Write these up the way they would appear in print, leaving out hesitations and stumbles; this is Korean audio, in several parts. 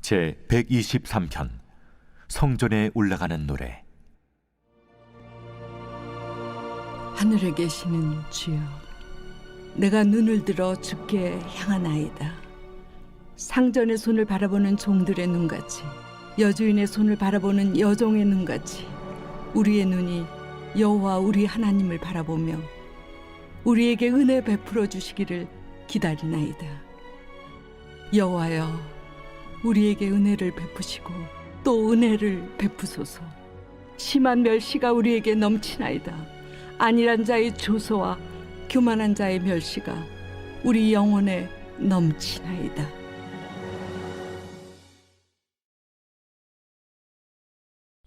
제 123편 성전에 올라가는 노래. 하늘에 계시는 주여, 내가 눈을 들어 주께 향하나이다. 상전의 손을 바라보는 종들의 눈같이, 여주인의 손을 바라보는 여종의 눈같이 우리의 눈이 여호와 우리 하나님을 바라보며 우리에게 은혜 베풀어 주시기를 기다리나이다. 여호와여, 우리에게 은혜를 베푸시고 또 은혜를 베푸소서. 심한 멸시가 우리에게 넘치나이다. 안일한 자의 조소와 교만한 자의 멸시가 우리 영혼에 넘치나이다.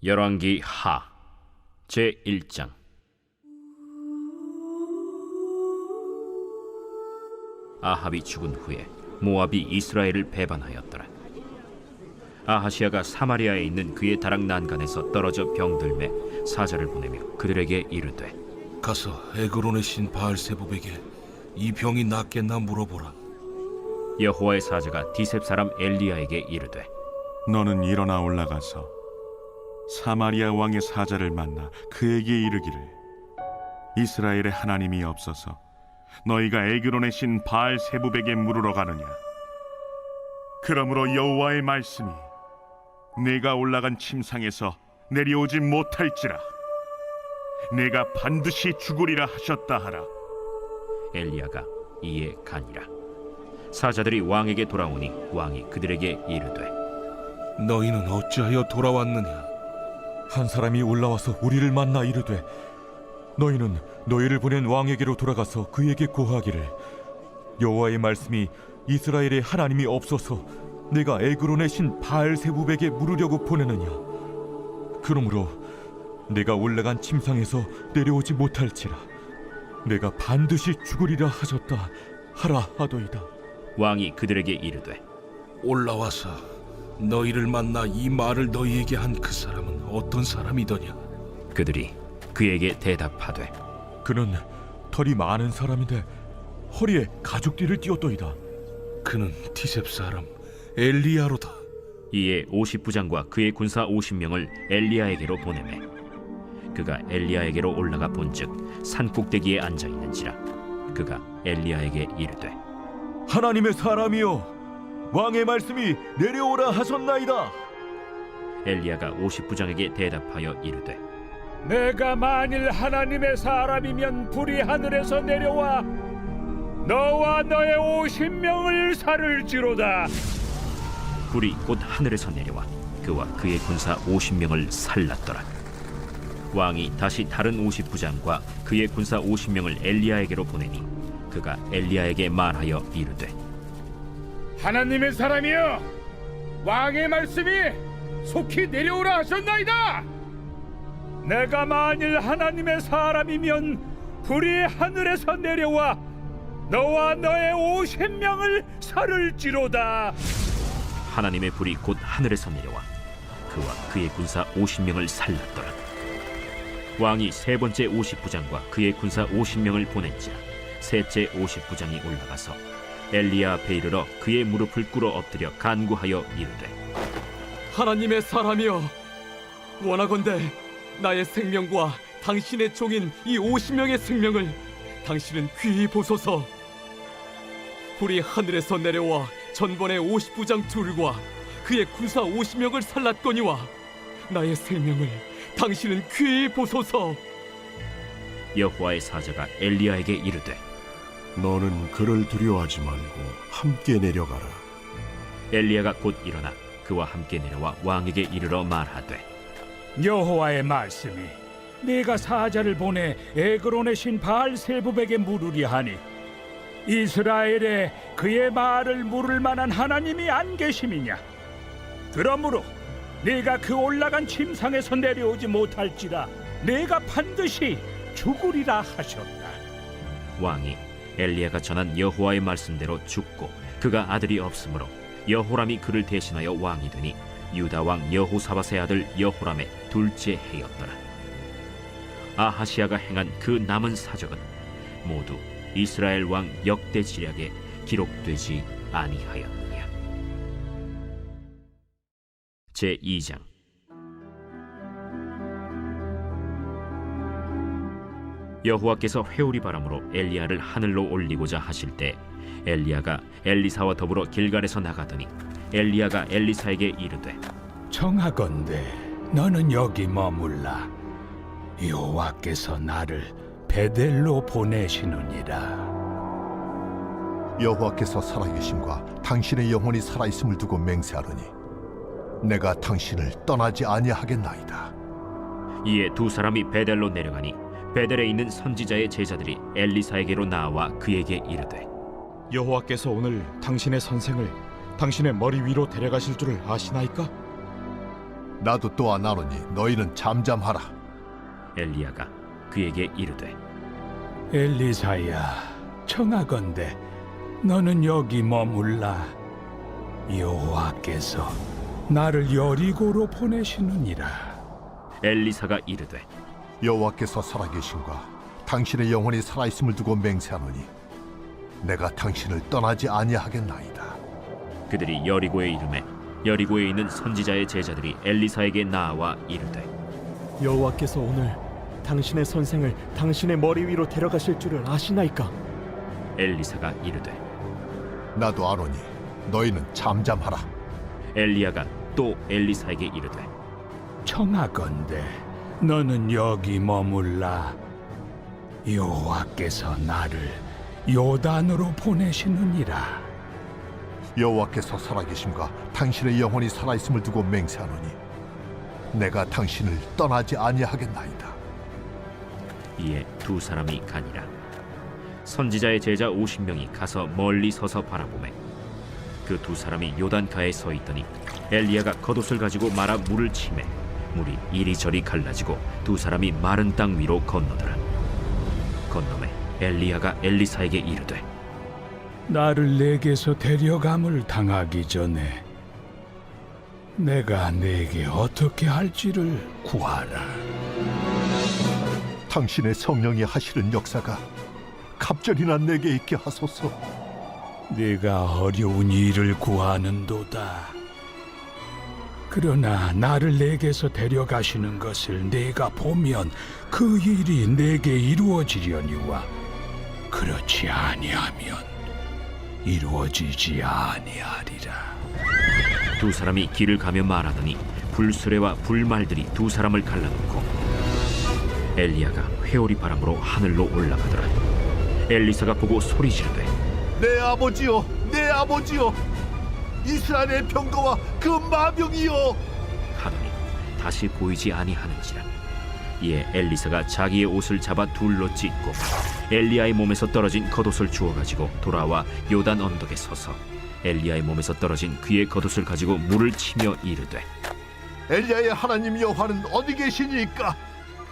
열왕기 하 제1장. 아합이 죽은 후에 모압이 이스라엘을 배반하였더라. 아하시아가 사마리아에 있는 그의 다락 난간에서 떨어져 병들매 사자를 보내며 그들에게 이르되, 가서 에그론의 신 바알세붑에게 이 병이 낫겠나 물어보라. 여호와의 사자가 디셉 사람 엘리야에게 이르되, 너는 일어나 올라가서 사마리아 왕의 사자를 만나 그에게 이르기를, 이스라엘의 하나님이 없어서 너희가 에그론의 신 바알세붑에게 물으러 가느냐? 그러므로 여호와의 말씀이 내가 올라간 침상에서 내려오지 못할지라 내가 반드시 죽으리라 하셨다 하라. 엘리야가 이에 가니라. 사자들이 왕에게 돌아오니 왕이 그들에게 이르되, 너희는 어찌하여 돌아왔느냐? 한 사람이 올라와서 우리를 만나 이르되, 너희는 너희를 보낸 왕에게로 돌아가서 그에게 고하기를, 여호와의 말씀이 이스라엘의 하나님이 없어서 내가 에그론의 신 바알세붑에게 물으려고 보내느냐? 그러므로 내가 올라간 침상에서 내려오지 못할지라 내가 반드시 죽으리라 하셨다 하라 하도이다. 왕이 그들에게 이르되, 올라와서 너희를 만나 이 말을 너희에게 한 그 사람은 어떤 사람이더냐? 그들이 그에게 대답하되, 그는 털이 많은 사람인데 허리에 가죽띠를 띠었도이다. 그는 디셉 사람 엘리야로다. 이에 50부장과 그의 군사 50명을 엘리야에게로 보내매 그가 엘리야에게로 올라가 본즉 산꼭대기에 앉아 있는지라. 그가 엘리야에게 이르되, 하나님의 사람이여, 왕의 말씀이 내려오라 하셨나이다. 엘리야가 50부장에게 대답하여 이르되, 내가 만일 하나님의 사람이면 불이 하늘에서 내려와 너와 너의 50명을 살을지로다. 불이 곧 하늘에서 내려와 그와 그의 군사 50명을 살랐더라. 왕이 다시 다른 50부장과 그의 군사 50명을 엘리야에게로 보내니 그가 엘리야에게 말하여 이르되, 하나님의 사람이여, 왕의 말씀이 속히 내려오라 하셨나이다. 내가 만일 하나님의 사람이면 불이 하늘에서 내려와 너와 너의 50명을 살을지로다. 하나님의 불이 곧 하늘에서 내려와 그와 그의 군사 50명을 살랐더라. 왕이 세 번째 50부장과 그의 군사 50명을 보낸지라. 셋째 50부장이 올라가서 엘리야 앞에 이르러 그의 무릎을 꿇어 엎드려 간구하여 이르되, 하나님의 사람이여, 원하건대 나의 생명과 당신의 종인 이 50명의 생명을 당신은 귀히 보소서. 불이 하늘에서 내려와 전번의 50부장 둘과 그의 군사 50명을 살랐거니와 나의 생명을 당신은 귀히 보소서. 여호와의 사자가 엘리야에게 이르되, 너는 그를 두려워하지 말고 함께 내려가라. 엘리야가 곧 일어나 그와 함께 내려와 왕에게 이르러 말하되, 여호와의 말씀이 네가 사자를 보내 에그론의 신 바알세붑에게 물으리 하니 이스라엘에 그의 말을 물을 만한 하나님이 안 계심이냐? 그러므로 네가 그 올라간 침상에서 내려오지 못할지라 네가 반드시 죽으리라 하셨다. 왕이 엘리야가 전한 여호와의 말씀대로 죽고 그가 아들이 없으므로 여호람이 그를 대신하여 왕이 되니 유다 왕 여호사밧의 아들 여호람의 둘째 해였더라. 아하시아가 행한 그 남은 사적은 모두 이스라엘 왕 역대 지략에 기록되지 아니하였느니라. 제2장. 여호와께서 회오리 바람으로 엘리야를 하늘로 올리고자 하실 때 엘리야가 엘리사와 더불어 길갈에서 나가더니 엘리야가 엘리사에게 이르되 청하건대 너는 여기 머물라. 여호와께서 나를 베델로 보내시느니라. 여호와께서 살아계심과 당신의 영혼이 살아있음을 두고 맹세하노니 내가 당신을 떠나지 아니하겠나이다. 이에 두 사람이 베델로 내려가니 베델에 있는 선지자의 제자들이 엘리사에게로 나와 그에게 이르되 여호와께서 오늘 당신의 선생을 당신의 머리 위로 데려가실 줄을 아시나이까? 나도 또한 아노니 너희는 잠잠하라. 엘리야가 그에게 이르되 엘리사야, 청하건대 너는 여기 머물라. 여호와께서 나를 여리고로 보내시느니라. 엘리사가 이르되 여호와께서 살아계심과 당신의 영혼이 살아있음을 두고 맹세하노니 내가 당신을 떠나지 아니하겠나이다. 그들이 여리고에 이르매 여리고에 있는 선지자의 제자들이 엘리사에게 나와 이르되 여호와께서 오늘 당신의 선생을 당신의 머리 위로 데려가실 줄을 아시나이까? 엘리사가 이르되 나도 아노니 너희는 잠잠하라. 엘리야가 또 엘리사에게 이르되 청하건대 너는 여기 머물라. 여호와께서 나를 요단으로 보내시느니라. 여호와께서 살아계심과 당신의 영혼이 살아있음을 두고 맹세하노니 내가 당신을 떠나지 아니하겠나이다. 이에 두 사람이 가니라. 선지자의 제자 50명이 가서 멀리 서서 바라보매 그 두 사람이 요단가에 서 있더니 엘리야가 겉옷을 가지고 말아 물을 치매 물이 이리저리 갈라지고 두 사람이 마른 땅 위로 건너더라. 건너매 엘리야가 엘리사에게 이르되 나를 내게서 데려감을 당하기 전에 내가 내게 어떻게 할지를 구하라. 당신의 성령이 하시는 역사가 갑절이나 내게 있게 하소서. 네가 어려운 일을 구하는도다. 그러나 나를 내게서 데려가시는 것을 내가 보면 그 일이 내게 이루어지려니와 그렇지 아니하면 이루어지지 아니하리라. 두 사람이 길을 가며 말하더니 불수레와 불말들이 두 사람을 갈라놓고 엘리야가 회오리 바람으로 하늘로 올라가더라. 엘리사가 보고 소리 지르되 내 아버지여, 내 아버지여, 이스라엘의 병거와 그 마병이여. 하더니 다시 보이지 아니하는지라. 이에 엘리사가 자기의 옷을 잡아 둘로 찢고 엘리야의 몸에서 떨어진 겉옷을 주워 가지고 돌아와 요단 언덕에 서서 엘리야의 몸에서 떨어진 그의 겉옷을 가지고 물을 치며 이르되 엘리야의 하나님 여호와는 어디 계시니까?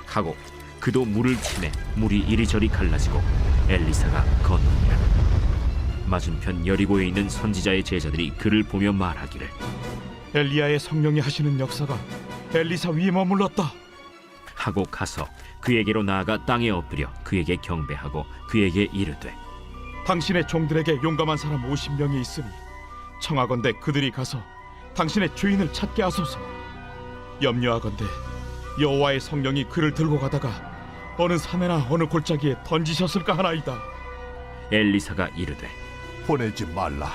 하고 그도 물을 치매 물이 이리저리 갈라지고 엘리사가 건너니라. 맞은편 여리고에 있는 선지자의 제자들이 그를 보며 말하기를 엘리야의 성령이 하시는 역사가 엘리사 위에 머물렀다 하고 가서 그에게로 나아가 땅에 엎드려 그에게 경배하고 그에게 이르되 당신의 종들에게 용감한 사람 50명이 있으니 청하건대 그들이 가서 당신의 주인을 찾게 하소서. 염려하건대 여호와의 성령이 그를 들고 가다가 어느 산에나 어느 골짜기에 던지셨을까 하나이다. 엘리사가 이르되 보내지 말라.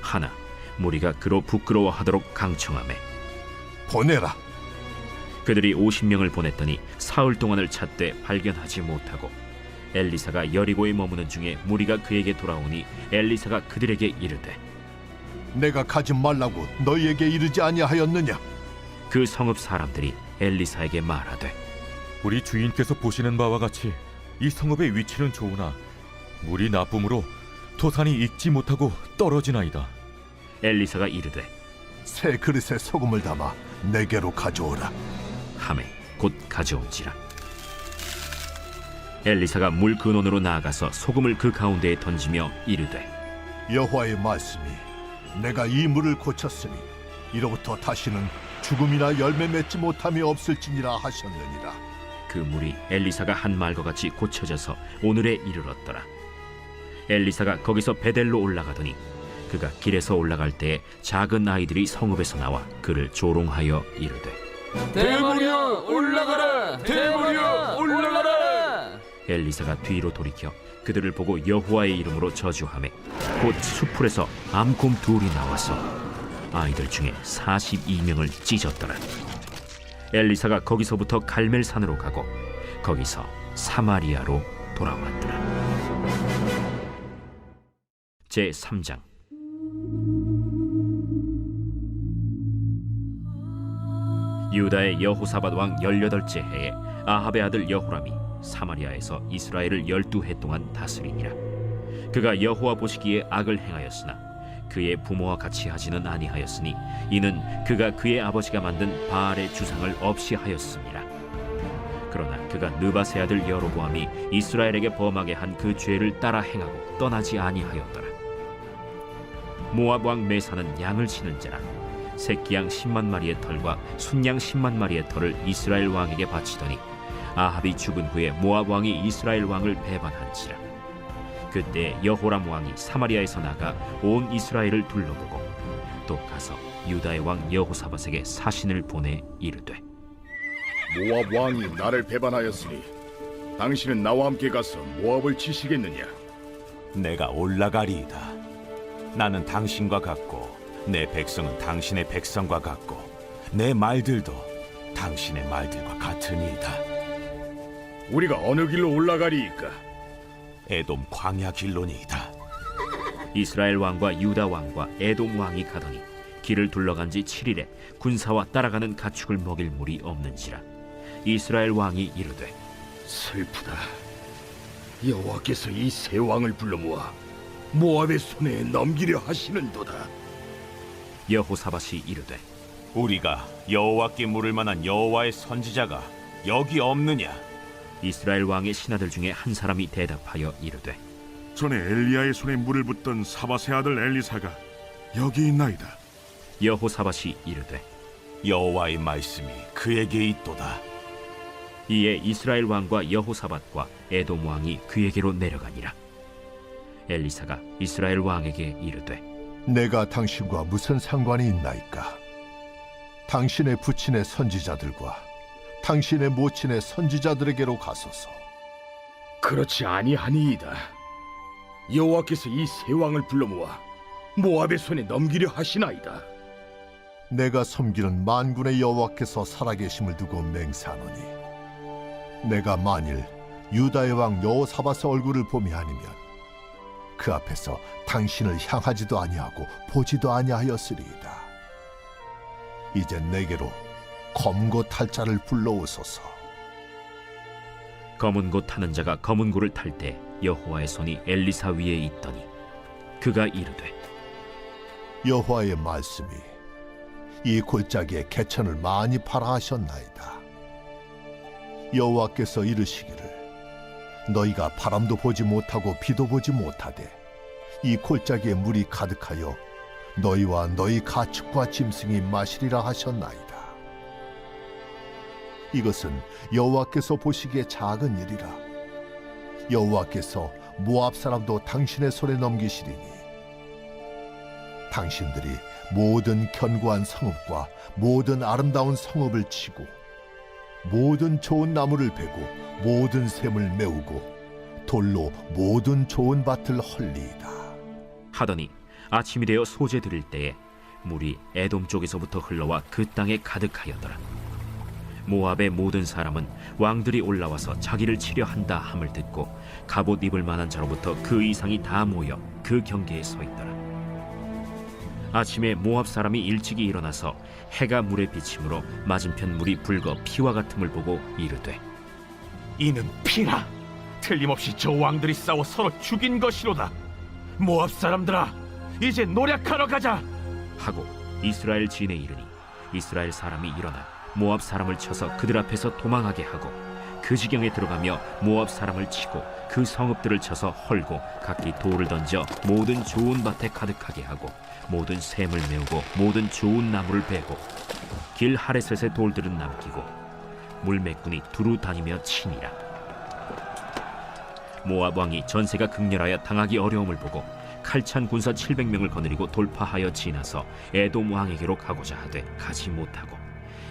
하나 무리가 그로 부끄러워하도록 강청하매 보내라. 그들이 50명을 보냈더니 사흘 동안을 찾되 발견하지 못하고 엘리사가 여리고에 머무는 중에 무리가 그에게 돌아오니 엘리사가 그들에게 이르되 내가 가지 말라고 너희에게 이르지 아니하였느냐? 그 성읍 사람들이 엘리사에게 말하되 우리 주인께서 보시는 바와 같이 이 성읍의 위치는 좋으나 물이 나쁨으로 토산이 익지 못하고 떨어지나이다. 엘리사가 이르되 새 그릇에 소금을 담아 내게로 가져오라. 하매 곧 가져온지라. 엘리사가 물 근원으로 나아가서 소금을 그 가운데에 던지며 이르되 여호와의 말씀이 내가 이 물을 고쳤으니 이로부터 다시는 죽음이나 열매 맺지 못함이 없을지니라 하셨느니라. 그 물이 엘리사가 한 말과 같이 고쳐져서 오늘에 이르렀더라. 엘리사가 거기서 베델로 올라가더니 그가 길에서 올라갈 때에 작은 아이들이 성읍에서 나와 그를 조롱하여 이르되 대머리여 올라가라! 대머리여 올라가라! 엘리사가 뒤로 돌이켜 그들을 보고 여호와의 이름으로 저주하매 곧 수풀에서 암곰 둘이 나와서 아이들 중에 42명을 찢었더라. 엘리사가 거기서부터 갈멜산으로 가고 거기서 사마리아로 돌아왔더라. 제 3장. 유다의 여호사밧 왕 18째 해에 아합의 아들 여호람이 사마리아에서 이스라엘을 12해 동안 다스리니라. 그가 여호와 보시기에 악을 행하였으나 그의 부모와 같이 하지는 아니하였으니 이는 그가 그의 아버지가 만든 바알의 주상을 없이 하였습니다. 그러나 그가 느바세 아들 여로보암이 이스라엘에게 범하게 한 그 죄를 따라 행하고 떠나지 아니하였더라. 모압 왕 메사는 양을 치는 자라 새끼양 10만 마리의 털과 순양 10만 마리의 털을 이스라엘 왕에게 바치더니 아합이 죽은 후에 모압 왕이 이스라엘 왕을 배반한지라. 그때 여호람 왕이 사마리아에서 나가 온 이스라엘을 둘러보고 또 가서 유다의 왕 여호사밧에게 사신을 보내 이르되 모압 왕이 나를 배반하였으니 당신은 나와 함께 가서 모압을 치시겠느냐? 내가 올라가리이다. 나는 당신과 같고 내 백성은 당신의 백성과 같고 내 말들도 당신의 말들과 같으니이다. 우리가 어느 길로 올라가리이까? 에돔 광야 길로니이다. 이스라엘 왕과 유다 왕과 에돔 왕이 가더니 길을 둘러간 지 7일에 군사와 따라가는 가축을 먹일 물이 없는지라. 이스라엘 왕이 이르되 슬프다. 여호와께서 이 세 왕을 불러 모아 모압의 손에 넘기려 하시는도다. 여호사밧이 이르되 우리가 여호와께 물을 만한 여호와의 선지자가 여기 없느냐? 이스라엘 왕의 신하들 중에 한 사람이 대답하여 이르되 전에 엘리야의 손에 물을 붓던 사밧의 아들 엘리사가 여기 있나이다. 여호사밧이 이르되 여호와의 말씀이 그에게 있도다. 이에 이스라엘 왕과 여호사밧과 에돔 왕이 그에게로 내려가니라. 엘리사가 이스라엘 왕에게 이르되 내가 당신과 무슨 상관이 있나이까? 당신의 부친의 선지자들과 당신의 모친의 선지자들에게로 가소서. 그렇지 아니하니이다. 여호와께서 이 세 왕을 불러 모아 모압의 손에 넘기려 하시나이다. 내가 섬기는 만군의 여호와께서 살아계심을 두고 맹세하노니 내가 만일 유다의 왕 여호사밧의 얼굴을 봄이 아니면 그 앞에서 당신을 향하지도 아니하고 보지도 아니하였으리이다. 이제 내게로 검고 탈 자를 불러오소서. 검은 고 타는 자가 검은 고를 탈 때 여호와의 손이 엘리사 위에 있더니 그가 이르되 여호와의 말씀이 이 골짜기에 개천을 많이 팔아 하셨나이다. 여호와께서 이르시기를 너희가 바람도 보지 못하고 비도 보지 못하되 이 골짜기에 물이 가득하여 너희와 너희 가축과 짐승이 마시리라 하셨나이다. 이것은 여호와께서 보시기에 작은 일이라. 여호와께서 모압 사람도 당신의 손에 넘기시리니 당신들이 모든 견고한 성읍과 모든 아름다운 성읍을 치고 모든 좋은 나무를 베고 모든 샘을 메우고 돌로 모든 좋은 밭을 헐리이다. 하더니 아침이 되어 소재 드릴 때에 물이 에돔 쪽에서부터 흘러와 그 땅에 가득하였더라. 모압의 모든 사람은 왕들이 올라와서 자기를 치려 한다 함을 듣고 갑옷 입을 만한 자로부터 그 이상이 다 모여 그 경계에 서 있더라. 아침에 모압 사람이 일찍이 일어나서 해가 물에 비침으로 맞은편 물이 붉어 피와 같음을 보고 이르되 이는 피라. 틀림없이 저 왕들이 싸워 서로 죽인 것이로다. 모압 사람들아, 이제 노력하러 가자. 하고 이스라엘 진에 이르니 이스라엘 사람이 일어나 모압 사람을 쳐서 그들 앞에서 도망하게 하고 그 지경에 들어가며 모압 사람을 치고 그 성읍들을 쳐서 헐고 각기 돌을 던져 모든 좋은 밭에 가득하게 하고 모든 샘을 메우고 모든 좋은 나무를 베고 길 하레셋의 돌들은 남기고 물매꾼이 두루 다니며 치니라. 모압 왕이 전세가 극렬하여 당하기 어려움을 보고 칼찬 군사 700명을 거느리고 돌파하여 지나서 에돔 왕에게로 가고자 하되 가지 못하고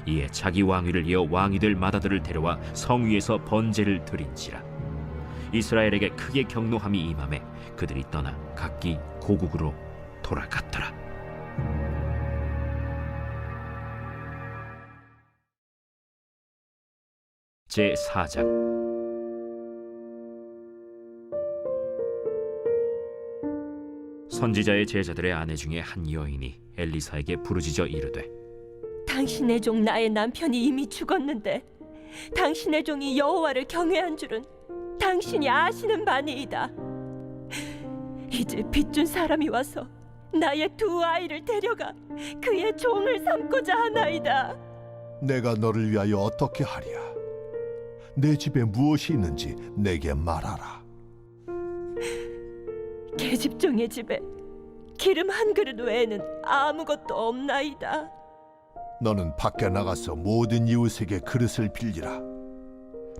이에 자기 왕위를 이어 왕이 될 맏아들을 데려와 성 위에서 번제를 드린지라. 이스라엘에게 크게 경노함이 임하매 그들이 떠나 각기 고국으로 돌아갔더라. 제4장. 선지자의 제자들의 아내 중에 한 여인이 엘리사에게 부르짖어 이르되, 당신의 종 나의 남편이 이미 죽었는데 당신의 종이 여호와를 경외한 줄은 당신이 아시는 바니이다. 이제 빚준 사람이 와서 나의 두 아이를 데려가 그의 종을 삼고자 하나이다. 내가 너를 위하여 어떻게 하랴? 내 집에 무엇이 있는지 내게 말하라. 계집종의 집에 기름 한 그릇 외에는 아무것도 없나이다. 너는 밖에 나가서 모든 이웃에게 그릇을 빌리라.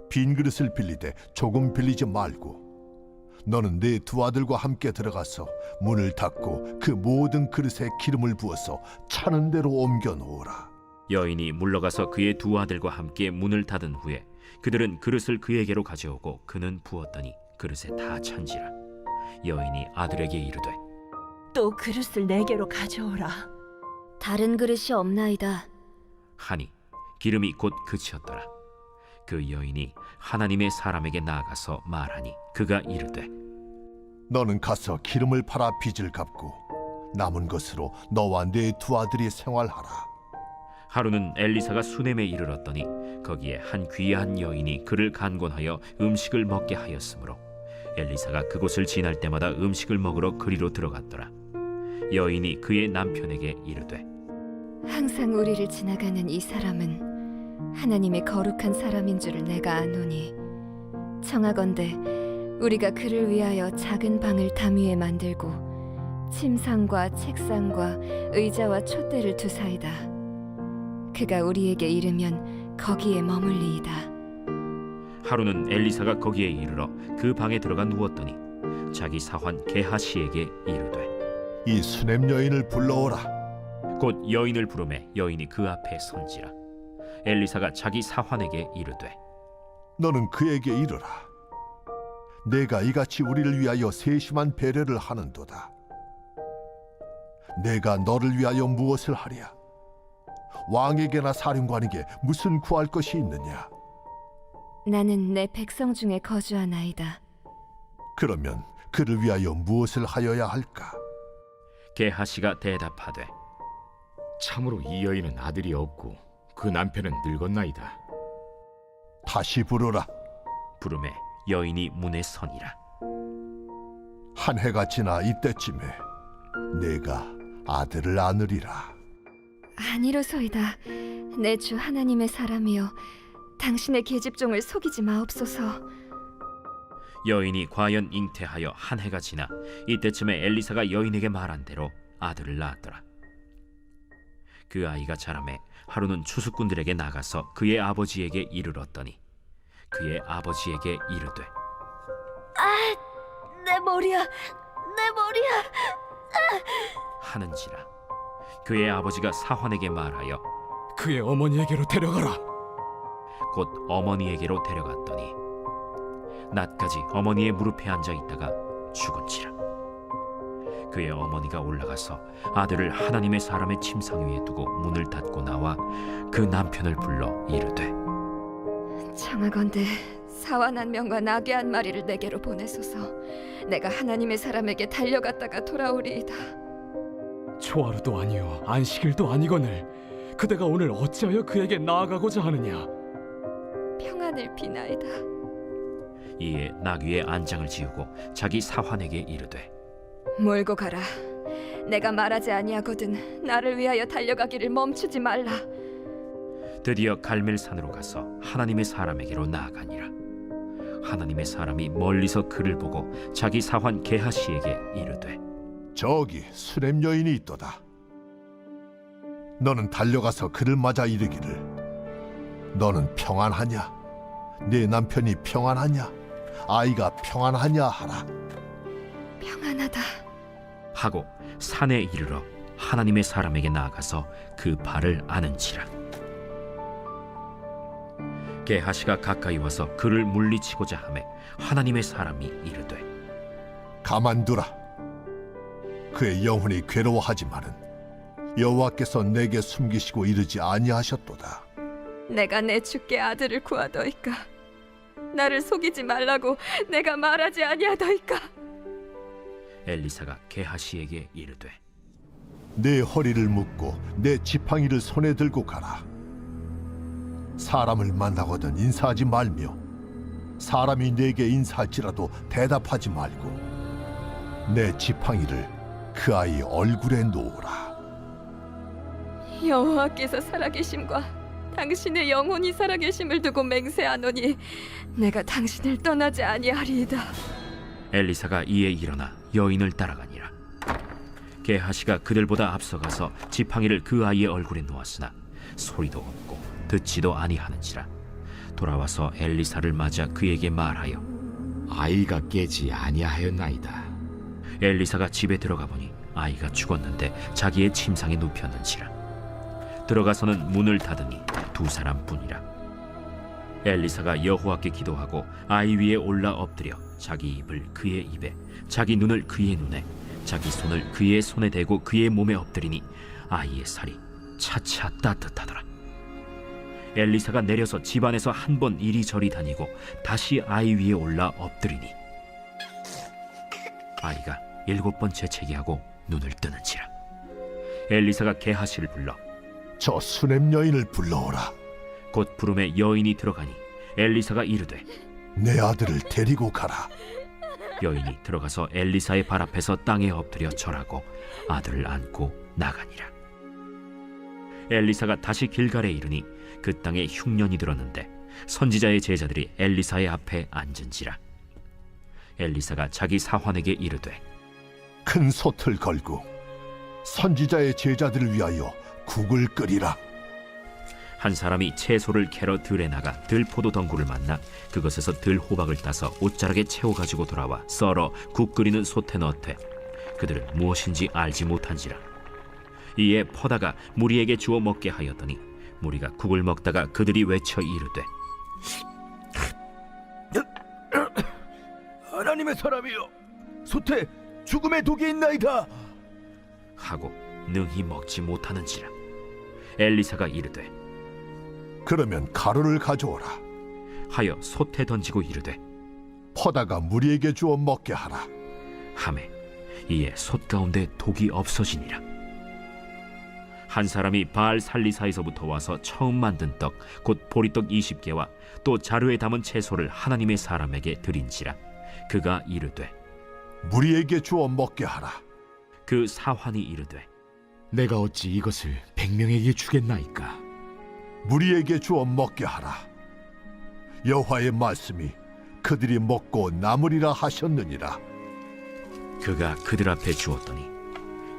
빈 그릇을 빌리되 조금 빌리지 말고 너는 네 두 아들과 함께 들어가서 문을 닫고 그 모든 그릇에 기름을 부어서 차는 대로 옮겨 놓으라. 여인이 물러가서 그의 두 아들과 함께 문을 닫은 후에 그들은 그릇을 그에게로 가져오고 그는 부었더니 그릇에 다 찬지라. 여인이 아들에게 이르되, 또 그릇을 내게로 가져오라. 다른 그릇이 없나이다 하니 기름이 곧 그치었더라. 그 여인이 하나님의 사람에게 나아가서 말하니 그가 이르되, 너는 가서 기름을 팔아 빚을 갚고 남은 것으로 너와 네 두 아들이 생활하라. 하루는 엘리사가 수넴에 이르렀더니 거기에 한 귀한 여인이 그를 간곤하여 음식을 먹게 하였으므로 엘리사가 그곳을 지날 때마다 음식을 먹으러 그리로 들어갔더라. 여인이 그의 남편에게 이르되, 항상 우리를 지나가는 이 사람은 하나님의 거룩한 사람인 줄을 내가 아노니 청하건대 우리가 그를 위하여 작은 방을 담 위에 만들고 침상과 책상과 의자와 촛대를 두사이다. 그가 우리에게 이르면 거기에 머물리이다. 하루는 엘리사가 거기에 이르러 그 방에 들어가 누웠더니 자기 사환 게하시에게 이르되, 이 수넴 여인을 불러오라. 곧 여인을 부르매 여인이 그 앞에 선지라. 엘리사가 자기 사환에게 이르되, 너는 그에게 이르라. 내가 이같이 우리를 위하여 세심한 배려를 하는도다. 내가 너를 위하여 무엇을 하랴? 왕에게나 사령관에게 무슨 구할 것이 있느냐? 나는 내 백성 중에 거주하나이다. 그러면 그를 위하여 무엇을 하여야 할까? 게하시가 대답하되, 참으로 이 여인은 아들이 없고 그 남편은 늙었나이다. 다시 부르라. 부르매 여인이 문에 서니라. 한 해가 지나 이때쯤에 내가 아들을 안으리라. 아니로소이다. 내 주 하나님의 사람이여 당신의 계집종을 속이지 마옵소서. 여인이 과연 잉태하여 한 해가 지나 이때쯤에 엘리사가 여인에게 말한 대로 아들을 낳았더라. 그 아이가 자라매 하루는 추수꾼들에게 나가서 그의 아버지에게 이르렀더니 그의 아버지에게 이르되, 내 머리야, 내 머리야 하는지라. 그의 아버지가 사환에게 말하여 그의 어머니에게로 데려가라. 곧 어머니에게로 데려갔더니 낮까지 어머니의 무릎에 앉아 있다가 죽은지라. 그의 어머니가 올라가서 아들을 하나님의 사람의 침상 위에 두고 문을 닫고 나와 그 남편을 불러 이르되, 청하건대 사완 한 명과 나귀 한 마리를 내게로 보내소서. 내가 하나님의 사람에게 달려갔다가 돌아오리이다. 초하루도 아니요 안식일도 아니거늘 그대가 오늘 어찌하여 그에게 나아가고자 하느냐? 평안을 비나이다. 이에 나귀의 안장을 지우고 자기 사환에게 이르되, 몰고 가라. 내가 말하지 아니하거든 나를 위하여 달려가기를 멈추지 말라. 드디어 갈멜산으로 가서 하나님의 사람에게로 나아가니라. 하나님의 사람이 멀리서 그를 보고 자기 사환 게하시에게 이르되, 저기 수넴 여인이 있도다. 너는 달려가서 그를 맞아 이르기를, 너는 평안하냐? 네 남편이 평안하냐? 아이가 평안하냐 하라. 평안하다. 하고 산에 이르러 하나님의 사람에게 나아가서 그 발을 아는지라. 게하시가 가까이 와서 그를 물리치고자 하매 하나님의 사람이 이르되 가만두라. 그의 영혼이 괴로워하지만은 여호와께서 내게 숨기시고 이르지 아니하셨도다. 내가 내 주께 아들을 구하더이까. 나를 속이지 말라고 내가 말하지 아니하더이까. 엘리사가 게하시에게 이르되 내 허리를 묶고 내 지팡이를 손에 들고 가라. 사람을 만나거든 인사하지 말며 사람이 내게 인사할지라도 대답하지 말고 내 지팡이를 그 아이 얼굴에 놓으라. 여호와께서 살아계심과 당신의 영혼이 살아계심을 두고 맹세하노니 내가 당신을 떠나지 아니하리이다. 엘리사가 이에 일어나 여인을 따라가니라. 게하시가 그들보다 앞서가서 지팡이를 그 아이의 얼굴에 놓았으나 소리도 없고 듣지도 아니하는지라. 돌아와서 엘리사를 맞아 그에게 말하여 아이가 깨지 아니하였나이다. 엘리사가 집에 들어가 보니 아이가 죽었는데 자기의 침상에 눕혔는지라. 들어가서는 문을 닫으니 두 사람뿐이라. 엘리사가 여호와께 기도하고 아이 위에 올라 엎드려 자기 입을 그의 입에 자기 눈을 그의 눈에 자기 손을 그의 손에 대고 그의 몸에 엎드리니 아이의 살이 차차 따뜻하더라. 엘리사가 내려서 집안에서 한 번 이리저리 다니고 다시 아이 위에 올라 엎드리니 아이가 7번 재채기하고 눈을 뜨는지라. 엘리사가 게하시를 불러 저 수냄 여인을 불러오라. 곧 부름에 여인이 들어가니 엘리사가 이르되 내 아들을 데리고 가라. 여인이 들어가서 엘리사의 발 앞에서 땅에 엎드려 절하고 아들을 안고 나가니라. 엘리사가 다시 길갈에 이르니 그 땅에 흉년이 들었는데 선지자의 제자들이 엘리사의 앞에 앉은지라. 엘리사가 자기 사환에게 이르되 큰 솥을 걸고 선지자의 제자들을 위하여 국을 끓이라. 한 사람이 채소를 캐러 들에 나가 들포도 덩굴을 만나 그것에서 들호박을 따서 옷자락에 채워가지고 돌아와 썰어 국 끓이는 솥에 넣되 그들은 무엇인지 알지 못한지라. 이에 퍼다가 무리에게 주어 먹게 하였더니 무리가 국을 먹다가 그들이 외쳐 이르되 하나님의 사람이여, 솥에 죽음의 독이 있나이다 하고 능히 먹지 못하는지라. 엘리사가 이르되 그러면 가루를 가져오라 하여 솥에 던지고 이르되 퍼다가 무리에게 주어 먹게 하라 하매 이에 솥 가운데 독이 없어지니라. 한 사람이 바알 살리사에서부터 와서 처음 만든 떡 곧 보리떡 20개와 또 자루에 담은 채소를 하나님의 사람에게 드린지라. 그가 이르되 무리에게 주어 먹게 하라. 그 사환이 이르되 내가 어찌 이것을 100명에게 주겠나이까. 무리에게 주어 먹게 하라. 여호와의 말씀이 그들이 먹고 남으리라 하셨느니라. 그가 그들 앞에 주었더니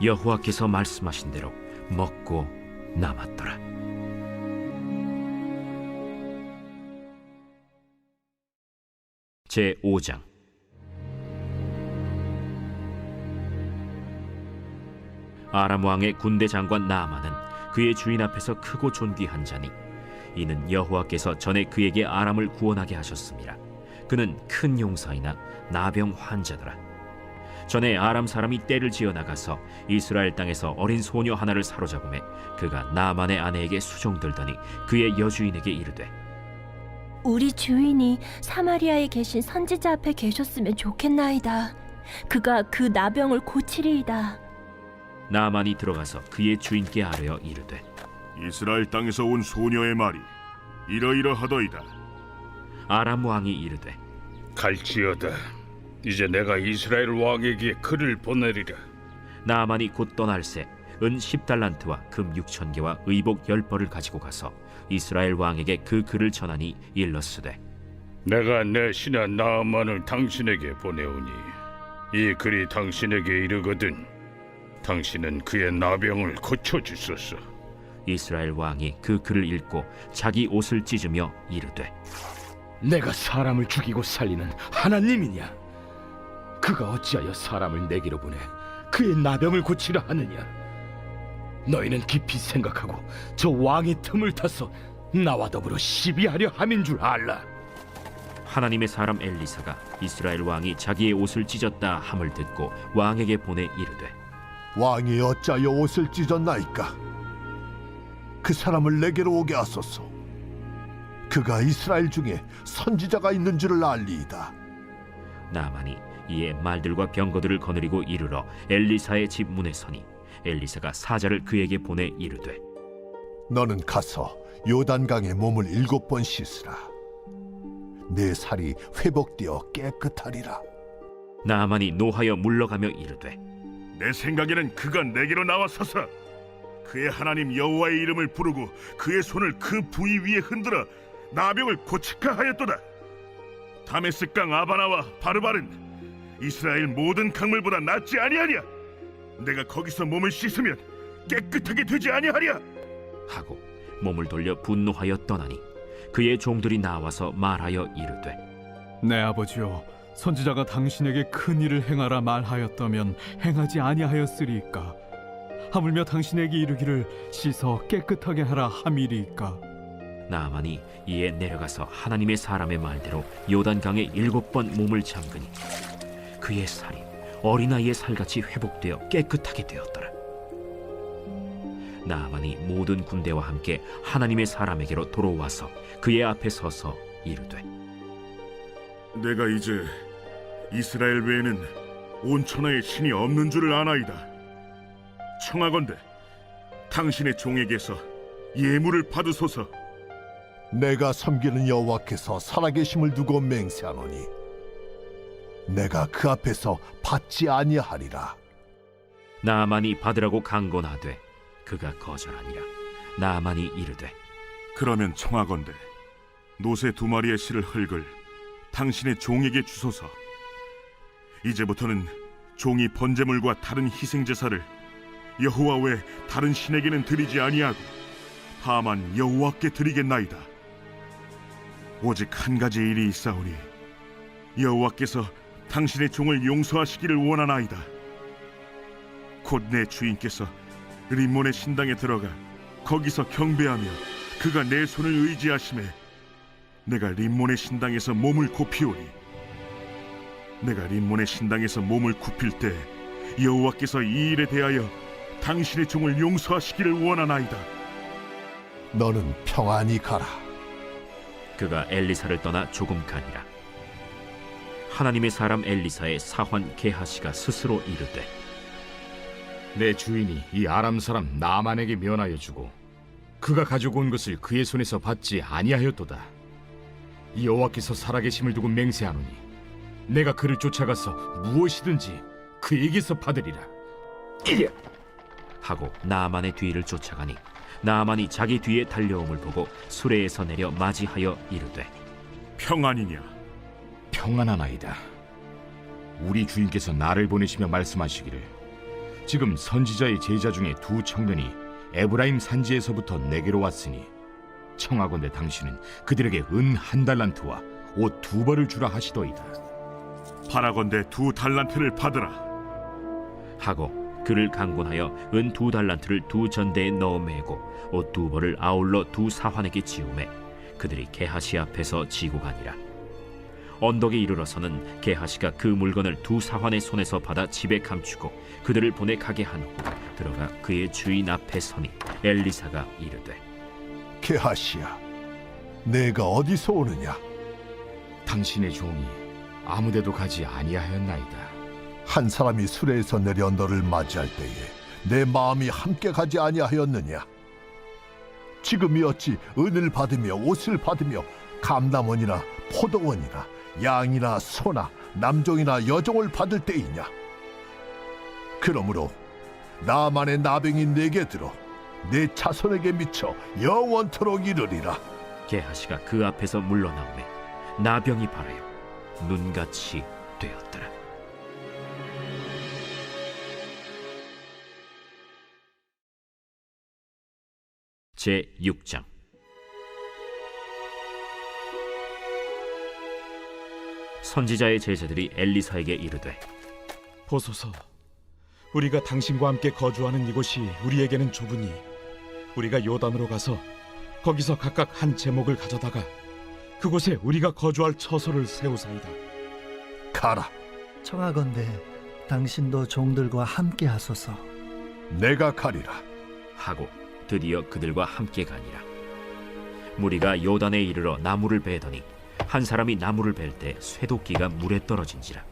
여호와께서 말씀하신 대로 먹고 남았더라. 제5장. 아람 왕의 군대 장관 나아만은 그의 주인 앞에서 크고 존귀한 자니 이는 여호와께서 전에 그에게 아람을 구원하게 하셨습니다. 그는 큰 용사이나 나병 환자더라. 전에 아람 사람이 떼를 지어 나가서 이스라엘 땅에서 어린 소녀 하나를 사로잡음에 그가 나아만의 아내에게 수종들더니 그의 여주인에게 이르되 우리 주인이 사마리아에 계신 선지자 앞에 계셨으면 좋겠나이다. 그가 그 나병을 고치리이다. 나아만이 들어가서 그의 주인께 아뢰어 이르되 이스라엘 땅에서 온 소녀의 말이 이러이러하더이다. 아람 왕이 이르되 갈지어다. 이제 내가 이스라엘 왕에게 글을 보내리라. 나아만이 곧 떠날새 은 10달란트와 금 6,000개와 의복 10벌을 가지고 가서 이스라엘 왕에게 그 글을 전하니 일렀으되 내가 내 신하 나아만을 당신에게 보내오니 이 글이 당신에게 이르거든 당신은 그의 나병을 고쳐주소서. 이스라엘 왕이 그 글을 읽고 자기 옷을 찢으며 이르되 내가 사람을 죽이고 살리는 하나님이냐? 그가 어찌하여 사람을 내게로 보내 그 그의 나병을 고치려 하느냐? 너희는 깊이 생각하고 저 왕의 틈을 타서 나와 더불어 시비하려 함인 줄 알라. 하나님의 사람 엘리사가 이스라엘 왕이 자기의 옷을 찢었다 함을 듣고 왕에게 보내 이르되 왕이 어찌하여 옷을 찢었나이까? 그 사람을 내게로 오게 하소서. 그가 이스라엘 중에 선지자가 있는 줄을 알리이다. 나아만이 이에 말들과 병거들을 거느리고 이르러 엘리사의 집 문에 서니 엘리사가 사자를 그에게 보내 이르되 너는 가서 요단강에 몸을 7번 씻으라. 내 살이 회복되어 깨끗하리라. 나아만이 노하여 물러가며 이르되 내 생각에는 그가 내게로 나와서서 그의 하나님 여호와의 이름을 부르고 그의 손을 그 부위 위에 흔들어 나병을 고치카 하였도다. 다메스강 아바나와 바르바른 이스라엘 모든 강물보다 낫지 아니하냐? 내가 거기서 몸을 씻으면 깨끗하게 되지 아니하랴? 하고 몸을 돌려 분노하여 떠나니 그의 종들이 나와서 말하여 이르되 내 아버지여, 선지자가 당신에게 큰 일을 행하라 말하였다면 행하지 아니하였으리이까? 하물며 당신에게 이르기를 씻어 깨끗하게 하라 함이리이까? 나아만이 이에 내려가서 하나님의 사람의 말대로 요단강에 7번 몸을 잠그니 그의 살이 어린아이의 살같이 회복되어 깨끗하게 되었더라. 나아만이 모든 군대와 함께 하나님의 사람에게로 돌아와서 그의 앞에 서서 이르되 내가 이제 이스라엘 외에는 온 천하에 신이 없는 줄을 아나이다. 청하건대 당신의 종에게서 예물을 받으소서. 내가 섬기는 여호와께서 살아계심을 두고 맹세하노니 내가 그 앞에서 받지 아니하리라. 나아만이 받으라고 강권하되 그가 거절하니라. 나아만이 이르되 그러면 청하건대 노새 2마리의 실을 흙을 당신의 종에게 주소서. 이제부터는 종이 번제물과 다른 희생제사를 여호와 외 다른 신에게는 드리지 아니하고 다만 여호와께 드리겠나이다. 오직 한 가지 일이 있사오니 여호와께서 당신의 종을 용서하시기를 원하나이다. 곧 내 주인께서 림몬의 신당에 들어가 거기서 경배하며 그가 내 손을 의지하심에 내가 림몬의 신당에서 몸을 굽히오니 내가 림몬의 신당에서 몸을 굽힐 때 여호와께서 이 일에 대하여 당신의 종을 용서하시기를 원하나이다. 너는 평안히 가라. 그가 엘리사를 떠나 조금 가니라. 하나님의 사람 엘리사의 사환 게하시가 스스로 이르되 내 주인이 이 아람 사람 나만에게 면하여 주고 그가 가지고 온 것을 그의 손에서 받지 아니하였도다. 이 여호와께서 살아계심을 두고 맹세하노니 내가 그를 쫓아가서 무엇이든지 그에게서 받으리라. 하고 나아만의 뒤를 쫓아가니 나아만이 자기 뒤에 달려옴을 보고 수레에서 내려 맞이하여 이르되 평안이냐? 평안하나이다. 우리 주인께서 나를 보내시며 말씀하시기를 지금 선지자의 제자 중에 2 청년이 에브라임 산지에서부터 내게로 왔으니 청하건대 당신은 그들에게 은 1달란트와 옷 2벌을 주라 하시더이다. 바라건대 2 달란트를 받으라. 하고 그를 강권하여 은 2달란트를 2 전대에 넣어 매고 옷 2벌을 아울러 2 사환에게 지우매 그들이 게하시 앞에서 지고 가니라. 언덕에 이르러서는 게하시가 그 물건을 2 사환의 손에서 받아 집에 감추고 그들을 보내 가게 한 후 들어가 그의 주인 앞에 서니 엘리사가 이르되 게하시야, 내가 어디서 오느냐? 당신의 종이 아무데도 가지 아니하였나이다. 한 사람이 수레에서 내려 너를 맞이할 때에 내 마음이 함께 가지 아니하였느냐? 지금이 어찌 은을 받으며 옷을 받으며 감남원이나 포도원이나 양이나 소나 남종이나 여종을 받을 때이냐? 그러므로 나만의 나병이 내게 들어 내 자손에게 미쳐 영원토록 이르리라. 게하시가 그 앞에서 물러나오매 나병이 발하여 눈같이 되었더라. 제 6장. 선지자의 제자들이 엘리사에게 이르되 보소서, 우리가 당신과 함께 거주하는 이곳이 우리에게는 좁으니 우리가 요단으로 가서 거기서 각각 한 제목을 가져다가 그곳에 우리가 거주할 처소를 세우사이다. 가라. 청하건대 당신도 종들과 함께 하소서. 내가 가리라. 하고 드디어 그들과 함께 가니라. 무리가 요단에 이르러 나무를 베더니 한 사람이 나무를 벨 때 쇠도끼가 물에 떨어진지라.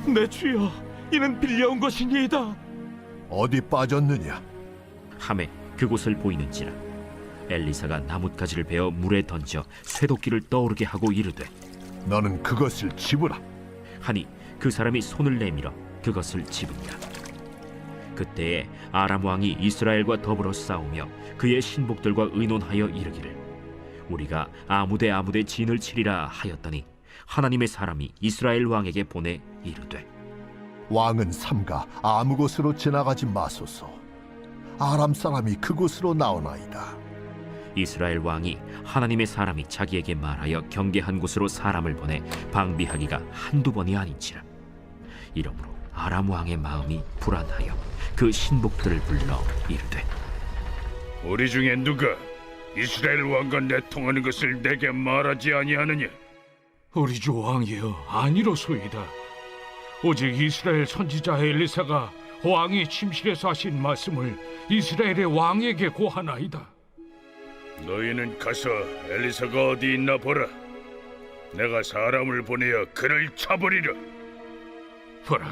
내 주여, 이는 빌려온 것이니이다. 어디 빠졌느냐? 함에 그곳을 보이는지라. 엘리사가 나뭇가지를 베어 물에 던져 쇠도끼를 떠오르게 하고 이르되 너는 그것을 집으라. 하니 그 사람이 손을 내밀어 그것을 집으니라. 그때에 아람 왕이 이스라엘과 더불어 싸우며 그의 신복들과 의논하여 이르기를 우리가 아무데 진을 치리라 하였더니 하나님의 사람이 이스라엘 왕에게 보내 이르되 왕은 삼가 아무 곳으로 지나가지 마소서. 아람 사람이 그곳으로 나오나이다. 이스라엘 왕이 하나님의 사람이 자기에게 말하여 경계한 곳으로 사람을 보내 방비하기가 한두 번이 아닌지라. 이러므로 아람 왕의 마음이 불안하여 그 신복들을 불러 이르되 우리 중에 누가 이스라엘 왕과 내통하는 것을 내게 말하지 아니하느냐? 우리 주 왕이여, 아니로소이다. 오직 이스라엘 선지자 엘리사가 왕이 침실에서 하신 말씀을 이스라엘의 왕에게 고하나이다. 너희는 가서 엘리사가 어디 있나 보라. 내가 사람을 보내어 그를 쳐버리려. 보라,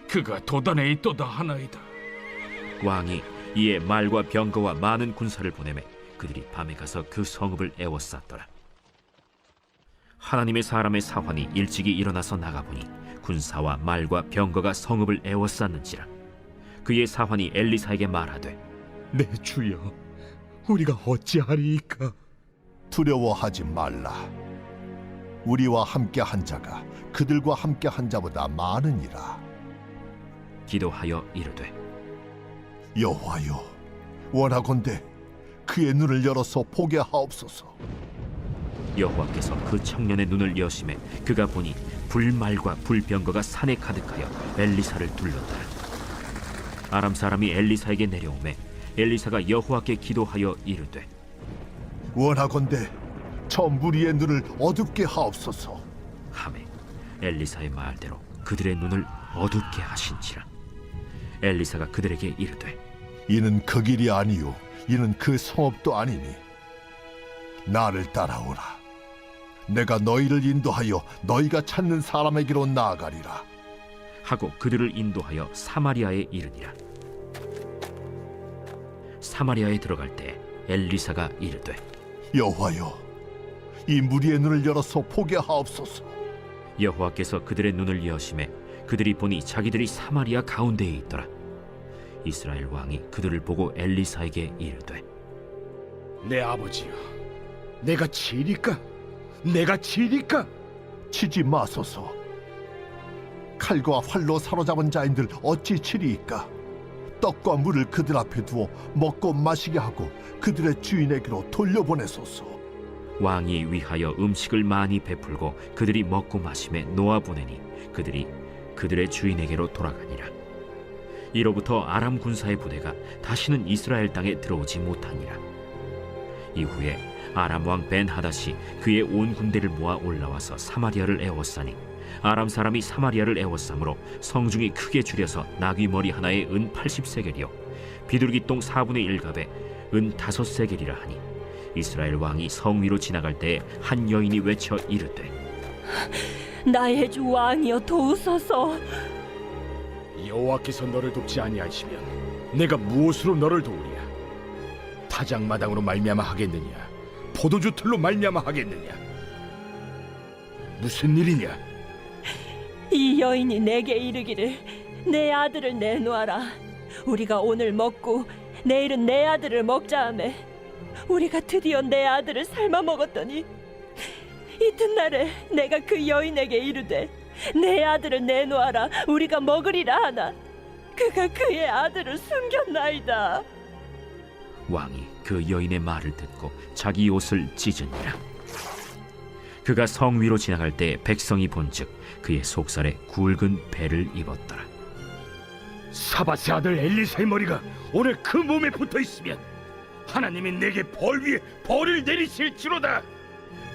그가 도단에 있도다 하나이다. 왕이 이에 말과 병거와 많은 군사를 보내매 그들이 밤에 가서 그 성읍을 에워쌌더라. 하나님의 사람의 사환이 일찍이 일어나서 나가보니 군사와 말과 병거가 성읍을 에워쌌는지라. 그의 사환이 엘리사에게 말하되 내 주여, 우리가 어찌하리이까? 두려워하지 말라. 우리와 함께 한 자가 그들과 함께 한 자보다 많으니라. 기도하여 이르되 여호와여, 원하건대 그의 눈을 열어서 보게 하옵소서. 여호와께서 그 청년의 눈을 여심해 그가 보니 불말과 불병거가 산에 가득하여 엘리사를 둘렀더라. 아람 사람이 엘리사에게 내려오매 엘리사가 여호와께 기도하여 이르되 원하건대 저 무리의 눈을 어둡게 하옵소서. 하매 엘리사의 말대로 그들의 눈을 어둡게 하신지라. 엘리사가 그들에게 이르되 이는 그 길이 아니요 이는 그 성읍도 아니니 나를 따라오라. 내가 너희를 인도하여 너희가 찾는 사람에게로 나아가리라. 하고 그들을 인도하여 사마리아에 이르니라. 사마리아에 들어갈 때 엘리사가 이르되 여호와여, 이 무리의 눈을 열어서 보게 하옵소서. 여호와께서 그들의 눈을 여심해 그들이 보니 자기들이 사마리아 가운데에 있더라. 이스라엘 왕이 그들을 보고 엘리사에게 이르되 내 아버지여, 내가 치리까? 내가 치리까? 치지 마소서. 칼과 활로 사로잡은 자인들 어찌 치리이까? 떡과 물을 그들 앞에 두어 먹고 마시게 하고 그들의 주인에게로 돌려보내소서. 왕이 위하여 음식을 많이 베풀고 그들이 먹고 마심에 놓아보내니 그들이 그들의 주인에게로 돌아가니라. 이로부터 아람 군사의 부대가 다시는 이스라엘 땅에 들어오지 못하니라. 이후에 아람 왕 벤하닷이 그의 온 군대를 모아 올라와서 사마리아를 에워싸니 아람 사람이 사마리아를 에워싸므로 성중이 크게 줄여서 나귀 머리 하나에 은 80세겔이요 비둘기똥 4분의 1갑에 은 5세겔이라 하니 이스라엘 왕이 성 위로 지나갈 때에 한 여인이 외쳐 이르되 나의 주 왕이여 도우소서. 여호와께서 너를 돕지 아니하시면 내가 무엇으로 너를 도우랴? 타작마당으로 말미암아 하겠느냐? 포도주 틀로 말미암아 하겠느냐? 무슨 일이냐? 이 여인이 내게 이르기를 내 아들을 내놓아라. 우리가 오늘 먹고 내일은 내 아들을 먹자 하매 우리가 드디어 내 아들을 삶아 먹었더니 이튿날에 내가 그 여인에게 이르되 내 아들을 내놓아라. 우리가 먹으리라 하나 그가 그의 아들을 숨겼나이다. 왕이 그 여인의 말을 듣고 자기 옷을 찢으니라. 그가 성 위로 지나갈 때 백성이 본즉 그의 속살에 굵은 배를 입었더라. 사밧의 아들 엘리사의 머리가 오늘 그 몸에 붙어 있으면 하나님이 내게 벌 위에 벌을 내리실지로다.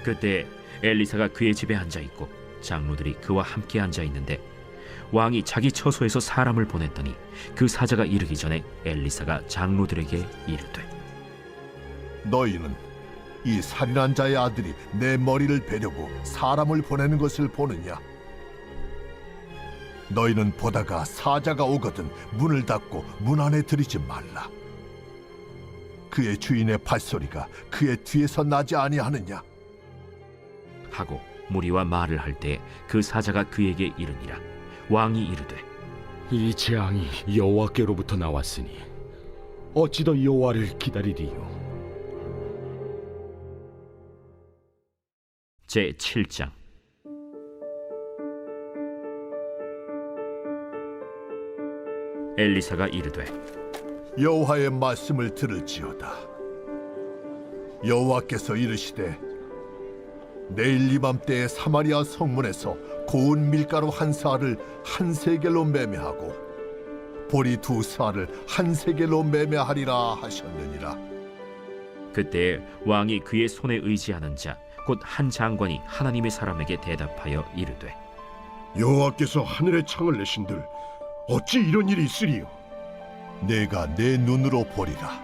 그때 엘리사가 그의 집에 앉아 있고 장로들이 그와 함께 앉아 있는데 왕이 자기 처소에서 사람을 보냈더니 그 사자가 이르기 전에 엘리사가 장로들에게 이르되 너희는 이 살인한 자의 아들이 내 머리를 베려고 사람을 보내는 것을 보느냐? 너희는 보다가 사자가 오거든 문을 닫고 문 안에 들이지 말라. 그의 주인의 발소리가 그의 뒤에서 나지 아니하느냐? 하고 무리와 말을 할 때 그 사자가 그에게 이르니라. 왕이 이르되 이 재앙이 여호와께로부터 나왔으니 어찌 더 여호와를 기다리리요? 제7장. 엘리사가 이르되 여호와의 말씀을 들을지어다. 여호와께서 이르시되 내일 이맘때에 사마리아 성문에서 고운 밀가루 한 사알을 한 세겔로 매매하고 보리 두 사알을 한 세겔로 매매하리라 하셨느니라. 그때 왕이 그의 손에 의지하는 자 곧 한 장관이 하나님의 사람에게 대답하여 이르되 여호와께서 하늘의 창을 내신들 어찌 이런 일이 있으리요? 내가 내 눈으로 보리라.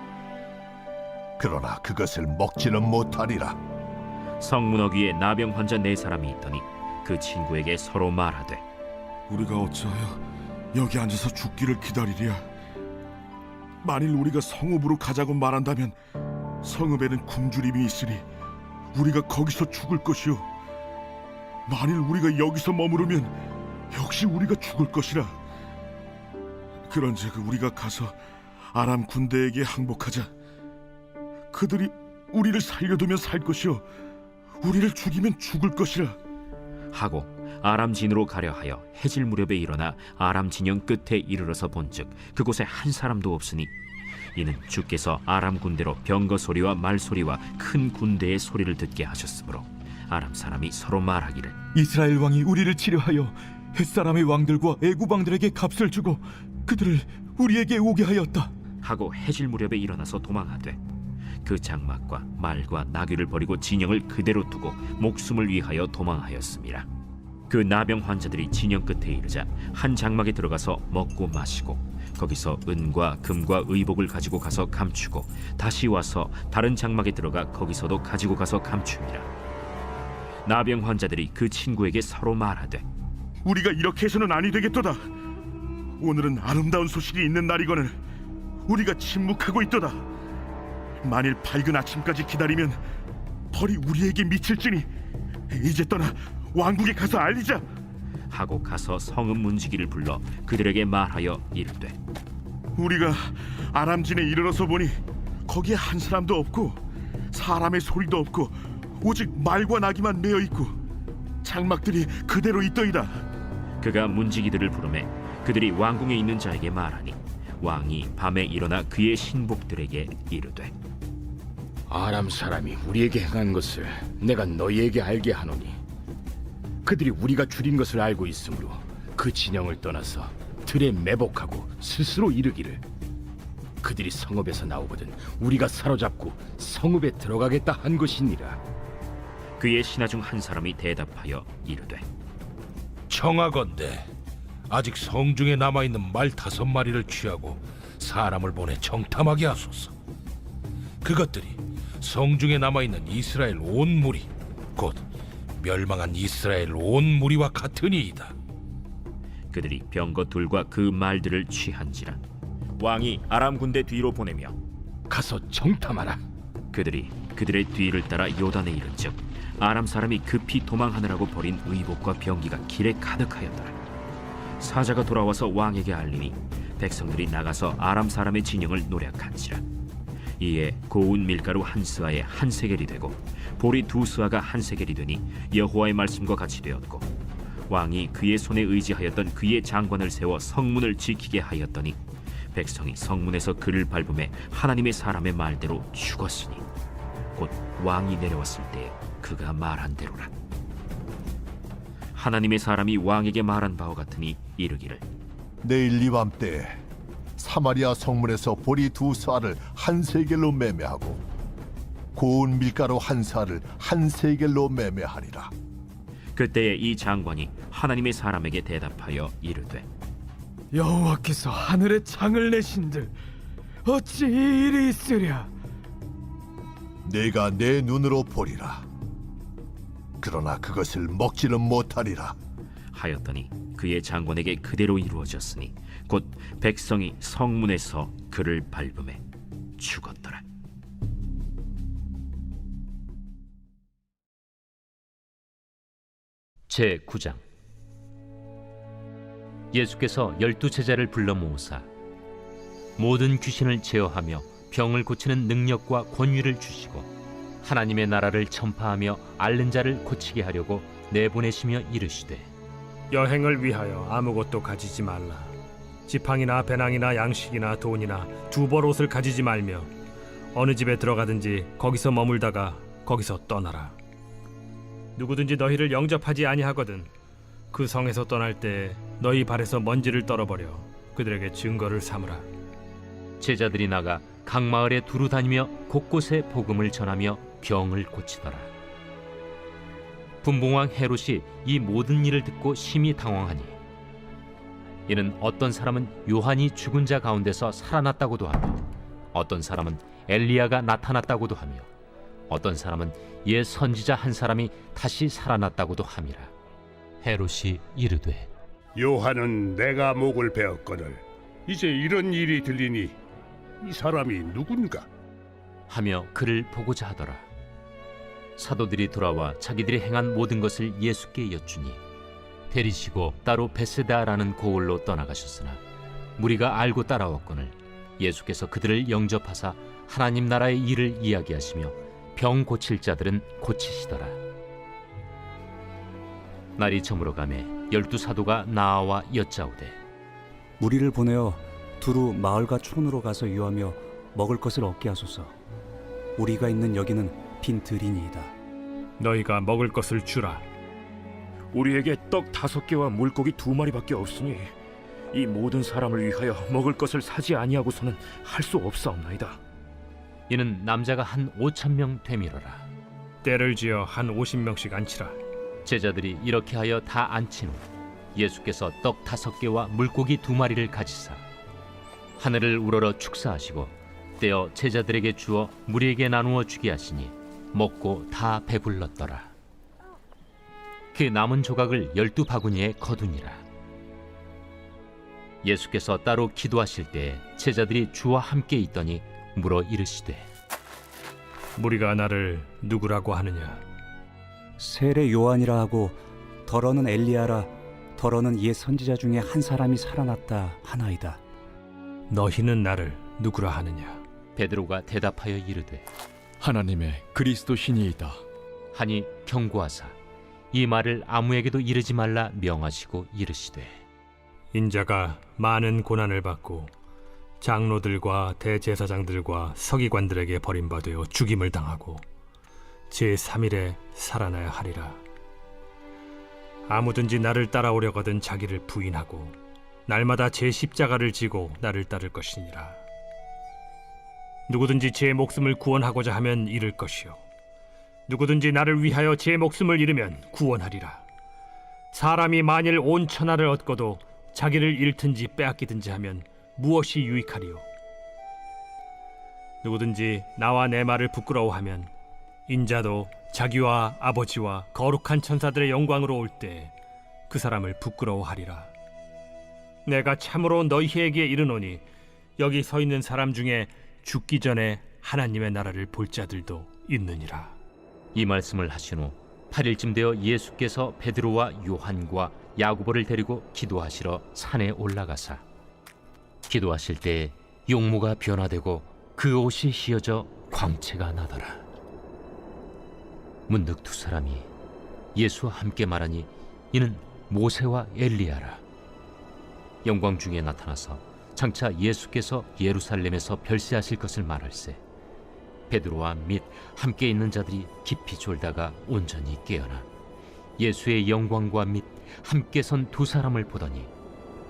그러나 그것을 먹지는 못하리라. 성문허 위에 나병 환자 4사람이 있더니 그 친구에게 서로 말하되 우리가 어찌하여 여기 앉아서 죽기를 기다리랴? 만일 우리가 성읍으로 가자고 말한다면 성읍에는 굶주림이 있으니 우리가 거기서 죽을 것이요 만일 우리가 여기서 머무르면 역시 우리가 죽을 것이라. 그런즉 우리가 가서 아람 군대에게 항복하자. 그들이 우리를 살려두면 살 것이요 우리를 죽이면 죽을 것이라. 하고 아람 진으로 가려 하여 해질 무렵에 일어나 아람 진영 끝에 이르러서 본즉 그곳에 한 사람도 없으니 이는 주께서 아람 군대로 병거 소리와 말 소리와 큰 군대의 소리를 듣게 하셨으므로 아람 사람이 서로 말하기를 이스라엘 왕이 우리를 치려하여 햇사람의 왕들과 애굽 왕들에게 값을 주고 그들을 우리에게 오게 하였다 하고 해질 무렵에 일어나서 도망하되 그 장막과 말과 나귀를 버리고 진영을 그대로 두고 목숨을 위하여 도망하였습니다. 그 나병 환자들이 진영 끝에 이르자 한 장막에 들어가서 먹고 마시고 거기서 은과 금과 의복을 가지고 가서 감추고 다시 와서 다른 장막에 들어가 거기서도 가지고 가서 감춥니다. 나병 환자들이 그 친구에게 서로 말하되 우리가 이렇게 해서는 아니 되겠도다. 오늘은 아름다운 소식이 있는 날이거늘 우리가 침묵하고 있도다. 만일 밝은 아침까지 기다리면 벌이 우리에게 미칠지니 이제 떠나 왕국에 가서 알리자. 하고 가서 성읍 문지기를 불러 그들에게 말하여 이르되 우리가 아람진에 이르러서 보니 거기에 한 사람도 없고 사람의 소리도 없고 오직 말과 나귀만 메어 있고 장막들이 그대로 있더이다. 그가 문지기들을 부르매 그들이 왕궁에 있는 자에게 말하니 왕이 밤에 일어나 그의 신복들에게 이르되 아람 사람이 우리에게 행한 것을 내가 너희에게 알게 하노니 그들이 우리가 줄인 것을 알고 있으므로 그 진영을 떠나서 들에 매복하고 스스로 이르기를 그들이 성읍에서 나오거든 우리가 사로잡고 성읍에 들어가겠다 한 것이니라. 그의 신하 중 한 사람이 대답하여 이르되 청하건대 아직 성중에 남아있는 말 5마리를 취하고 사람을 보내 정탐하게 하소서. 그것들이 성중에 남아있는 이스라엘 온 무리 곧 멸망한 이스라엘 온 무리와 같으니이다. 그들이 병거 둘과 그 말들을 취한지라. 왕이 아람 군대 뒤로 보내며 가서 정탐하라. 그들이 그들의 뒤를 따라 요단에 이른즉 아람 사람이 급히 도망하느라고 버린 의복과 병기가 길에 가득하였더라. 사자가 돌아와서 왕에게 알리니 백성들이 나가서 아람 사람의 진영을 노략한지라. 이에 고운 밀가루 한 스아에 한 세겔이 되고 보리 2스아가 한 세겔이 되니 여호와의 말씀과 같이 되었고 왕이 그의 손에 의지하였던 그의 장관을 세워 성문을 지키게 하였더니 백성이 성문에서 그를 밟음에 하나님의 사람의 말대로 죽었으니 곧 왕이 내려왔을 때 그가 말한 대로라. 하나님의 사람이 왕에게 말한 바와 같으니 이르기를 내일 이맘때 사마리아 성문에서 보리 2쌀을 한 세겔로 매매하고 고운 밀가루 1쌀을 한 세겔로 매매하리라. 그때에 이 장관이 하나님의 사람에게 대답하여 이르되 여호와께서 하늘에 창을 내신들 어찌 이 일이 있으랴? 내가 내 눈으로 보리라. 그러나 그것을 먹지는 못하리라 하였더니 그의 장관에게 그대로 이루어졌으니 곧 백성이 성문에서 그를 밟음에 죽었더라. 제9장. 예수께서 12제자를 불러 모으사 모든 귀신을 제어하며 병을 고치는 능력과 권위를 주시고 하나님의 나라를 전파하며 앓는 자를 고치게 하려고 내보내시며 이르시되 여행을 위하여 아무것도 가지지 말라. 지팡이나 배낭이나 양식이나 돈이나 두벌 옷을 가지지 말며 어느 집에 들어가든지 거기서 머물다가 거기서 떠나라. 누구든지 너희를 영접하지 아니하거든 그 성에서 떠날 때 너희 발에서 먼지를 떨어버려 그들에게 증거를 삼으라. 제자들이 나가 각 마을에 두루 다니며 곳곳에 복음을 전하며 병을 고치더라. 분봉왕 헤롯이 이 모든 일을 듣고 심히 당황하니 이는 어떤 사람은 요한이 죽은 자 가운데서 살아났다고도 하며 어떤 사람은 엘리야가 나타났다고도 하며 어떤 사람은 옛 선지자 한 사람이 다시 살아났다고도 함이라. 헤롯이 이르되 요한은 내가 목을 베었거늘 이제 이런 일이 들리니 이 사람이 누군가 하며 그를 보고자 하더라. 사도들이 돌아와 자기들이 행한 모든 것을 예수께 여쭈니 데리시고 따로 베세다라는 고을로 떠나가셨으나 무리가 알고 따라왔거늘 예수께서 그들을 영접하사 하나님 나라의 일을 이야기하시며 병 고칠 자들은 고치시더라. 날이 저물어가매 12사도가 나아와 여짜오되 무리를 보내어 두루 마을과 촌으로 가서 유하며 먹을 것을 얻게 하소서. 우리가 있는 여기는 빈 들이니이다. 너희가 먹을 것을 주라. 우리에게 떡 5개와 물고기 2마리밖에 없으니 이 모든 사람을 위하여 먹을 것을 사지 아니하고서는 할 수 없사옵나이다. 이는 남자가 한 5,000명 되밀어라. 때를 지어 한 50명씩 앉히라. 제자들이 이렇게 하여 다 앉힌 후 예수께서 떡 5개와 물고기 2마리를 가지사 하늘을 우러러 축사하시고 떼어 제자들에게 주어 무리에게 나누어 주게 하시니 먹고 다 배불렀더라. 그 남은 조각을 12바구니에 거두니라. 예수께서 따로 기도하실 때 제자들이 주와 함께 있더니 물어 이르시되 무리가 나를 누구라고 하느냐? 세례 요한이라 하고 더러는 엘리야라 더러는 옛 선지자 중에 한 사람이 살아났다 하나이다. 너희는 나를 누구라 하느냐? 베드로가 대답하여 이르되 하나님의 그리스도시니이다 하니 경고하사 이 말을 아무에게도 이르지 말라 명하시고 이르시되 인자가 많은 고난을 받고 장로들과 대제사장들과 서기관들에게 버림받아 죽임을 당하고 제3일에 살아나야 하리라. 아무든지 나를 따라오려거든 자기를 부인하고 날마다 제 십자가를 지고 나를 따를 것이니라. 누구든지 제 목숨을 구원하고자 하면 잃을 것이요 누구든지 나를 위하여 제 목숨을 잃으면 구원하리라. 사람이 만일 온 천하를 얻고도 자기를 잃든지 빼앗기든지 하면 무엇이 유익하리요? 누구든지 나와 내 말을 부끄러워하면 인자도 자기와 아버지와 거룩한 천사들의 영광으로 올 때 그 사람을 부끄러워하리라. 내가 참으로 너희에게 이르노니 여기 서 있는 사람 중에 죽기 전에 하나님의 나라를 볼 자들도 있느니라. 이 말씀을 하신 후 8일쯤 되어 예수께서 베드로와 요한과 야고보를 데리고 기도하시러 산에 올라가사 기도하실 때 용모가 변화되고 그 옷이 휘어져 광채가 나더라. 문득 두 사람이 예수와 함께 말하니 이는 모세와 엘리야라. 영광 중에 나타나서 장차 예수께서 예루살렘에서 별세하실 것을 말할세 베드로와 및 함께 있는 자들이 깊이 졸다가 온전히 깨어나 예수의 영광과 및 함께 선 두 사람을 보더니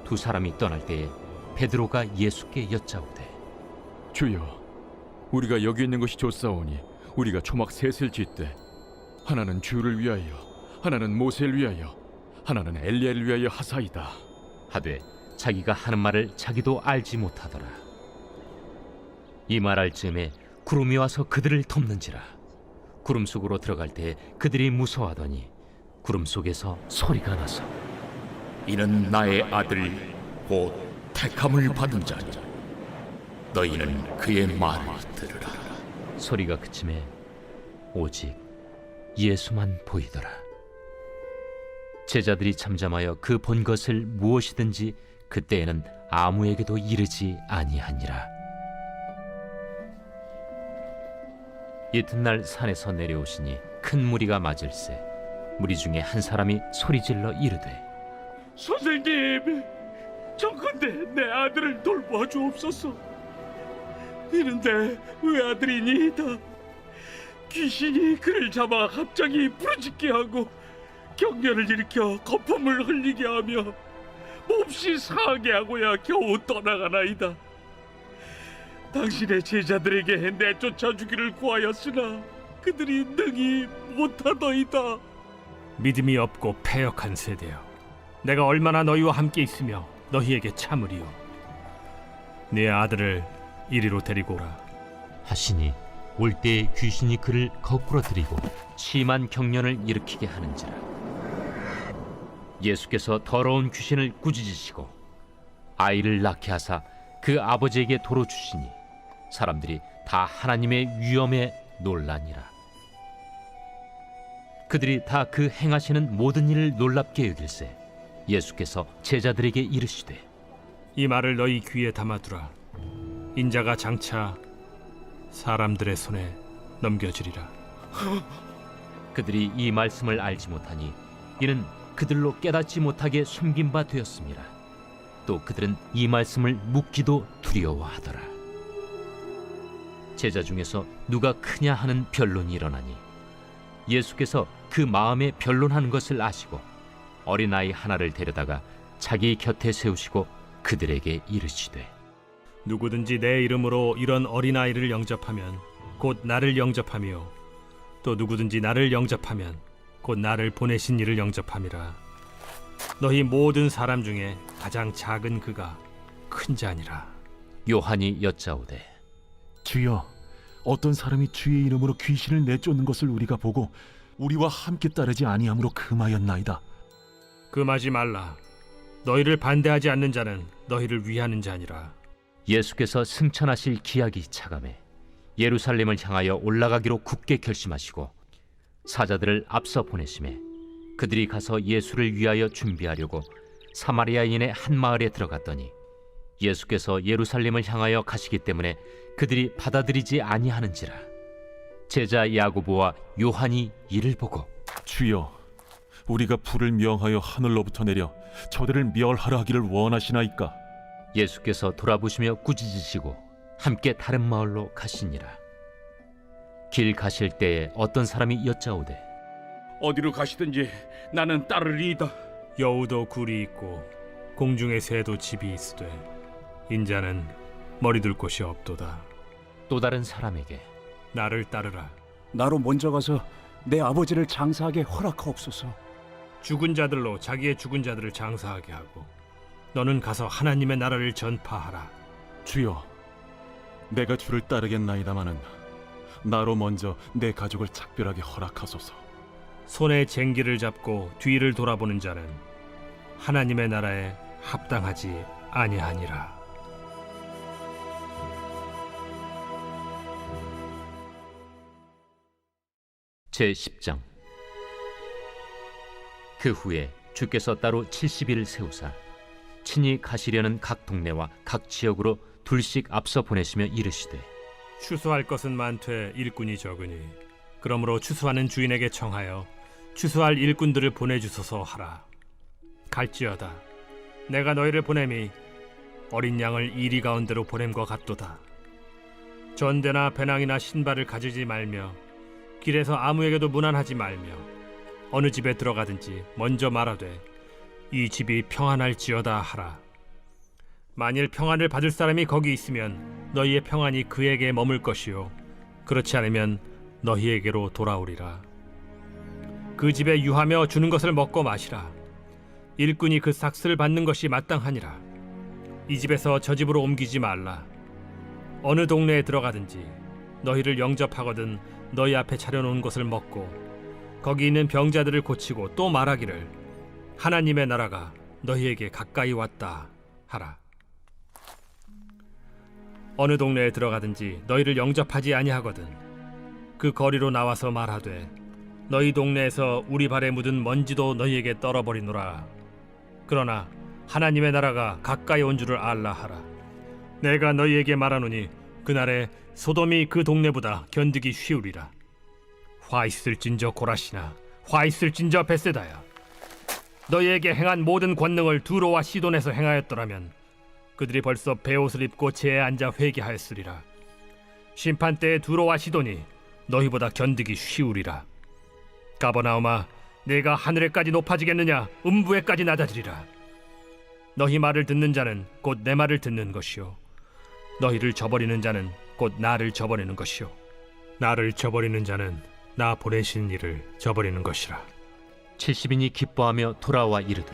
두 사람이 떠날 때에 베드로가 예수께 여짜오되 주여, 우리가 여기 있는 것이 좋사오니 우리가 초막 셋을 짓되 하나는 주를 위하여, 하나는 모세를 위하여, 하나는 엘리야를 위하여 하사이다 하되 자기가 하는 말을 자기도 알지 못하더라. 이 말할 즈음에 구름이 와서 그들을 덮는지라. 구름 속으로 들어갈 때 그들이 무서워하더니 구름 속에서 소리가 나서 이는 나의 아들 곧 택함을 받은 자니 너희는 그의 말을 들으라. 소리가 그침에 오직 예수만 보이더라. 제자들이 잠잠하여 그 본 것을 무엇이든지 그때에는 아무에게도 이르지 아니하니라. 이튿날 산에서 내려오시니 큰 무리가 맞을세 무리 중에 한 사람이 소리질러 이르되 선생님, 정컨대 내 아들을 돌보아 주옵소서. 이는 내 외아들이니이다. 귀신이 그를 잡아 갑자기 부르짖게 하고 경련을 일으켜 거품을 흘리게 하며 몹시 상하게 하고야 겨우 떠나가나이다. 당신의 제자들에게 내쫓아 주기를 구하였으나 그들이 능히 못하더이다. 믿음이 없고 패역한 세대여, 내가 얼마나 너희와 함께 있으며 너희에게 참으리요. 네 아들을 이리로 데리고 오라 하시니 올 때에 귀신이 그를 거꾸로 들이고 심한 경련을 일으키게 하는지라. 예수께서 더러운 귀신을 꾸짖으시고 아이를 낳게 하사 그 아버지에게 도로 주시니 사람들이 다 하나님의 위엄에 놀라니라. 그들이 다 그 행하시는 모든 일을 놀랍게 여길세 예수께서 제자들에게 이르시되 이 말을 너희 귀에 담아두라. 인자가 장차 사람들의 손에 넘겨지리라. 그들이 이 말씀을 알지 못하니 이는 그들로 깨닫지 못하게 숨긴 바 되었습니다. 또 그들은 이 말씀을 묻기도 두려워하더라. 제자 중에서 누가 크냐 하는 변론이 일어나니 예수께서 그 마음에 변론하는 것을 아시고 어린아이 하나를 데려다가 자기 곁에 세우시고 그들에게 이르시되 누구든지 내 이름으로 이런 어린아이를 영접하면 곧 나를 영접하며 또 누구든지 나를 영접하면 곧 나를 보내신 이를 영접함이라. 너희 모든 사람 중에 가장 작은 그가 큰 자니라. 요한이 여짜오되 주여, 어떤 사람이 주의 이름으로 귀신을 내쫓는 것을 우리가 보고 우리와 함께 따르지 아니함으로 금하였나이다. 금하지 말라. 너희를 반대하지 않는 자는 너희를 위하는 자니라. 예수께서 승천하실 기약이 차감해 예루살렘을 향하여 올라가기로 굳게 결심하시고 사자들을 앞서 보내심에 그들이 가서 예수를 위하여 준비하려고 사마리아인의 한 마을에 들어갔더니 예수께서 예루살렘을 향하여 가시기 때문에 그들이 받아들이지 아니하는지라. 제자 야고보와 요한이 이를 보고 주여, 우리가 불을 명하여 하늘로부터 내려 저들을 멸하라 하기를 원하시나이까? 예수께서 돌아보시며 꾸짖으시고 함께 다른 마을로 가시니라. 길 가실 때에 어떤 사람이 여짜오되 어디로 가시든지 나는 따르리이다. 여우도 굴이 있고 공중의 새도 집이 있으되 인자는 머리둘 곳이 없도다. 또 다른 사람에게 나를 따르라. 나로 먼저 가서 내 아버지를 장사하게 허락하옵소서. 죽은 자들로 자기의 죽은 자들을 장사하게 하고 너는 가서 하나님의 나라를 전파하라. 주여, 내가 주를 따르겠나이다마는 나로 먼저 내 가족을 작별하게 허락하소서. 손에 쟁기를 잡고 뒤를 돌아보는 자는 하나님의 나라에 합당하지 아니하니라. 제10장. 그 후에 주께서 따로 70일을 세우사 친히 가시려는 각 동네와 각 지역으로 둘씩 앞서 보내시며 이르시되 추수할 것은 많되 일꾼이 적으니 그러므로 추수하는 주인에게 청하여 추수할 일꾼들을 보내주소서 하라. 갈지어다 내가 너희를 보냄이 어린 양을 이리 가운데로 보냄과 같도다. 전대나 배낭이나 신발을 가지지 말며 길에서 아무에게도 문안하지 말며 어느 집에 들어가든지 먼저 말하되 이 집이 평안할지어다 하라. 만일 평안을 받을 사람이 거기 있으면 너희의 평안이 그에게 머물 것이요 그렇지 않으면 너희에게로 돌아오리라. 그 집에 유하며 주는 것을 먹고 마시라. 일꾼이 그 삭슬을 받는 것이 마땅하니라. 이 집에서 저 집으로 옮기지 말라. 어느 동네에 들어가든지 너희를 영접하거든 너희 앞에 차려놓은 것을 먹고 거기 있는 병자들을 고치고 또 말하기를 하나님의 나라가 너희에게 가까이 왔다 하라. 어느 동네에 들어가든지 너희를 영접하지 아니하거든 그 거리로 나와서 말하되 너희 동네에서 우리 발에 묻은 먼지도 너희에게 떨어버리노라. 그러나 하나님의 나라가 가까이 온 줄을 알라 하라. 내가 너희에게 말하노니 그날에 소돔이 그 동네보다 견디기 쉬우리라. 화 있을진저 고라시나 화 있을진저 벳세다야. 너희에게 행한 모든 권능을 두로와 시돈에서 행하였더라면 그들이 벌써 베옷을 입고 제에 앉아 회개하였으리라. 심판 때에 두로와 시돈이 너희보다 견디기 쉬우리라. 가버나움아, 내가 하늘에까지 높아지겠느냐? 음부에까지 낮아지리라. 너희 말을 듣는 자는 곧 내 말을 듣는 것이요 너희를 저버리는 자는 곧 나를 저버리는 것이요 나를 저버리는 자는 나 보내신 이를 저버리는 것이라. 70인이 기뻐하며 돌아와 이르되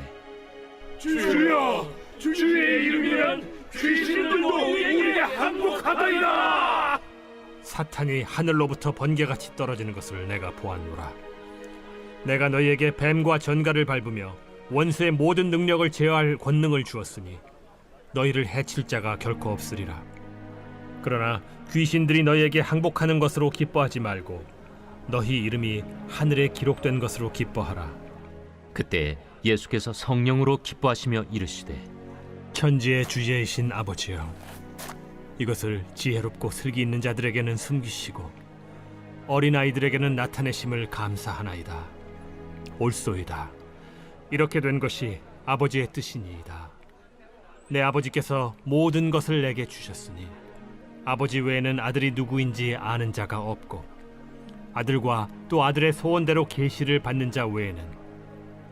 주여, 주의 이름이면 귀신들도 우리에게 항복하더이다. 사탄이 하늘로부터 번개같이 떨어지는 것을 내가 보았노라. 내가 너희에게 뱀과 전갈을 밟으며 원수의 모든 능력을 제어할 권능을 주었으니 너희를 해칠 자가 결코 없으리라. 그러나 귀신들이 너희에게 항복하는 것으로 기뻐하지 말고 너희 이름이 하늘에 기록된 것으로 기뻐하라. 그때 예수께서 성령으로 기뻐하시며 이르시되 천지의 주제이신 아버지여, 이것을 지혜롭고 슬기 있는 자들에게는 숨기시고 어린아이들에게는 나타내심을 감사하나이다. 옳소이다. 이렇게 된 것이 아버지의 뜻이니이다. 내 아버지께서 모든 것을 내게 주셨으니 아버지 외에는 아들이 누구인지 아는 자가 없고 아들과 또 아들의 소원대로 계시를 받는 자 외에는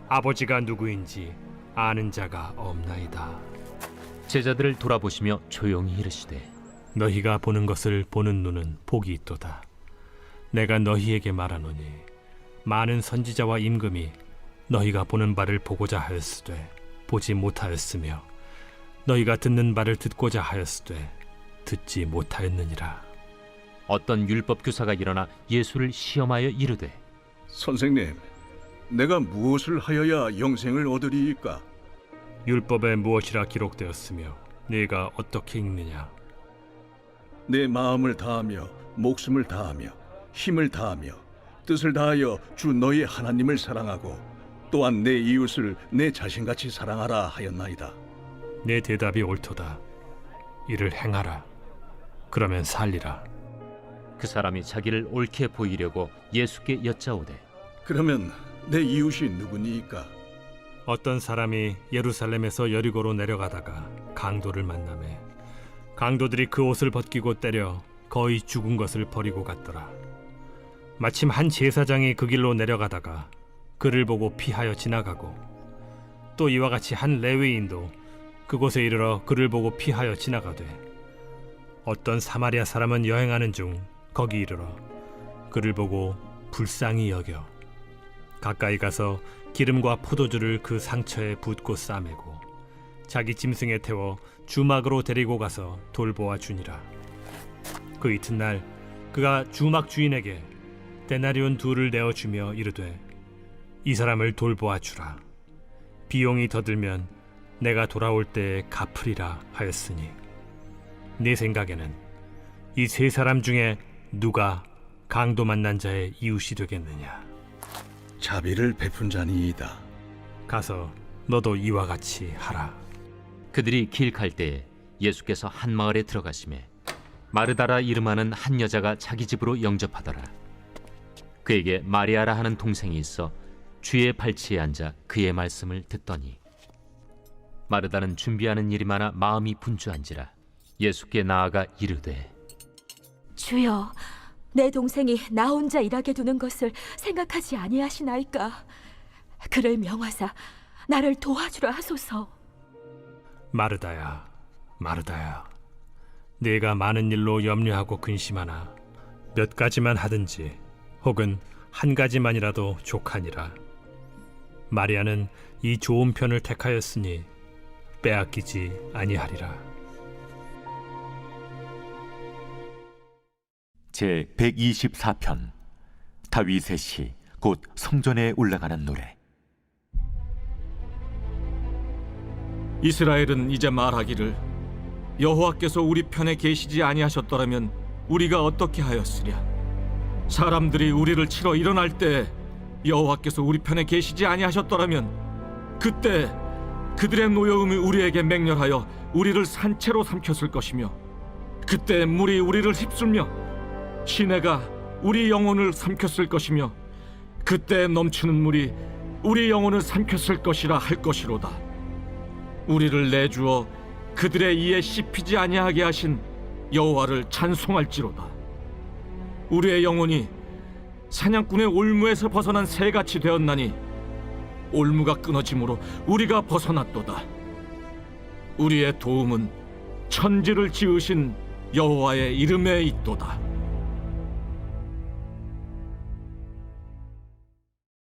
아버지가 누구인지 아는 자가 없나이다. 제자들을 돌아보시며 조용히 이르시되 너희가 보는 것을 보는 눈은 복이 있도다. 내가 너희에게 말하노니 많은 선지자와 임금이 너희가 보는 바를 보고자 하였으되 보지 못하였으며 너희가 듣는 바를 듣고자 하였으되 듣지 못하였느니라. 어떤 율법 교사가 일어나 예수를 시험하여 이르되 선생님, 내가 무엇을 하여야 영생을 얻으리이까? 율법에 무엇이라 기록되었으며 네가 어떻게 읽느냐? 내 마음을 다하며 목숨을 다하며 힘을 다하며 뜻을 다하여 주 너희 하나님을 사랑하고 또한 내 이웃을 내 자신같이 사랑하라 하였나이다. 내 대답이 옳도다. 이를 행하라. 그러면 살리라. 그 사람이 자기를 옳게 보이려고 예수께 여짜오되 그러면 내 이웃이 누구니이까? 어떤 사람이 예루살렘에서 여리고로 내려가다가 강도를 만나매 강도들이 그 옷을 벗기고 때려 거의 죽은 것을 버리고 갔더라. 마침 한 제사장이 그 길로 내려가다가 그를 보고 피하여 지나가고 또 이와 같이 한 레위인도 그곳에 이르러 그를 보고 피하여 지나가되 어떤 사마리아 사람은 여행하는 중 거기 이르러 그를 보고 불쌍히 여겨 가까이 가서 기름과 포도주를 그 상처에 붓고 싸매고 자기 짐승에 태워 주막으로 데리고 가서 돌보아 주니라. 그 이튿날 그가 주막 주인에게 데나리온 2를 내어주며 이르되 이 사람을 돌보아 주라. 비용이 더 들면 내가 돌아올 때에 갚으리라 하였으니 네 생각에는 이 세 사람 중에 누가 강도 만난 자의 이웃이 되겠느냐? 자비를 베푼 자니이다. 가서 너도 이와 같이 하라. 그들이 길 갈 때에 예수께서 한 마을에 들어가시매 마르다라 이름하는 한 여자가 자기 집으로 영접하더라. 그에게 마리아라 하는 동생이 있어 주의 발치에 앉아 그의 말씀을 듣더니 마르다는 준비하는 일이 많아 마음이 분주한지라 예수께 나아가 이르되 주여, 내 동생이 나 혼자 일하게 두는 것을 생각하지 아니하시나이까? 그를 명하사 나를 도와주라 하소서. 마르다야, 마르다야, 네가 많은 일로 염려하고 근심하나 몇 가지만 하든지 혹은 한 가지만이라도 족하니라. 마리아는 이 좋은 편을 택하였으니 빼앗기지 아니하리라. 제 124편 다윗의 시 곧 성전에 올라가는 노래. 이스라엘은 이제 말하기를 여호와께서 우리 편에 계시지 아니하셨더라면 우리가 어떻게 하였으랴. 사람들이 우리를 치러 일어날 때 여호와께서 우리 편에 계시지 아니하셨더라면 그때 그들의 노여움이 우리에게 맹렬하여 우리를 산채로 삼켰을 것이며 그때 물이 우리를 휩쓸며 시내가 우리 영혼을 삼켰을 것이며 그때 넘치는 물이 우리 영혼을 삼켰을 것이라 할 것이로다. 우리를 내주어 그들의 이에 씹히지 아니하게 하신 여호와를 찬송할지로다. 우리의 영혼이 사냥꾼의 올무에서 벗어난 새같이 되었나니 올무가 끊어짐으로 우리가 벗어났도다. 우리의 도움은 천지를 지으신 여호와의 이름에 있도다.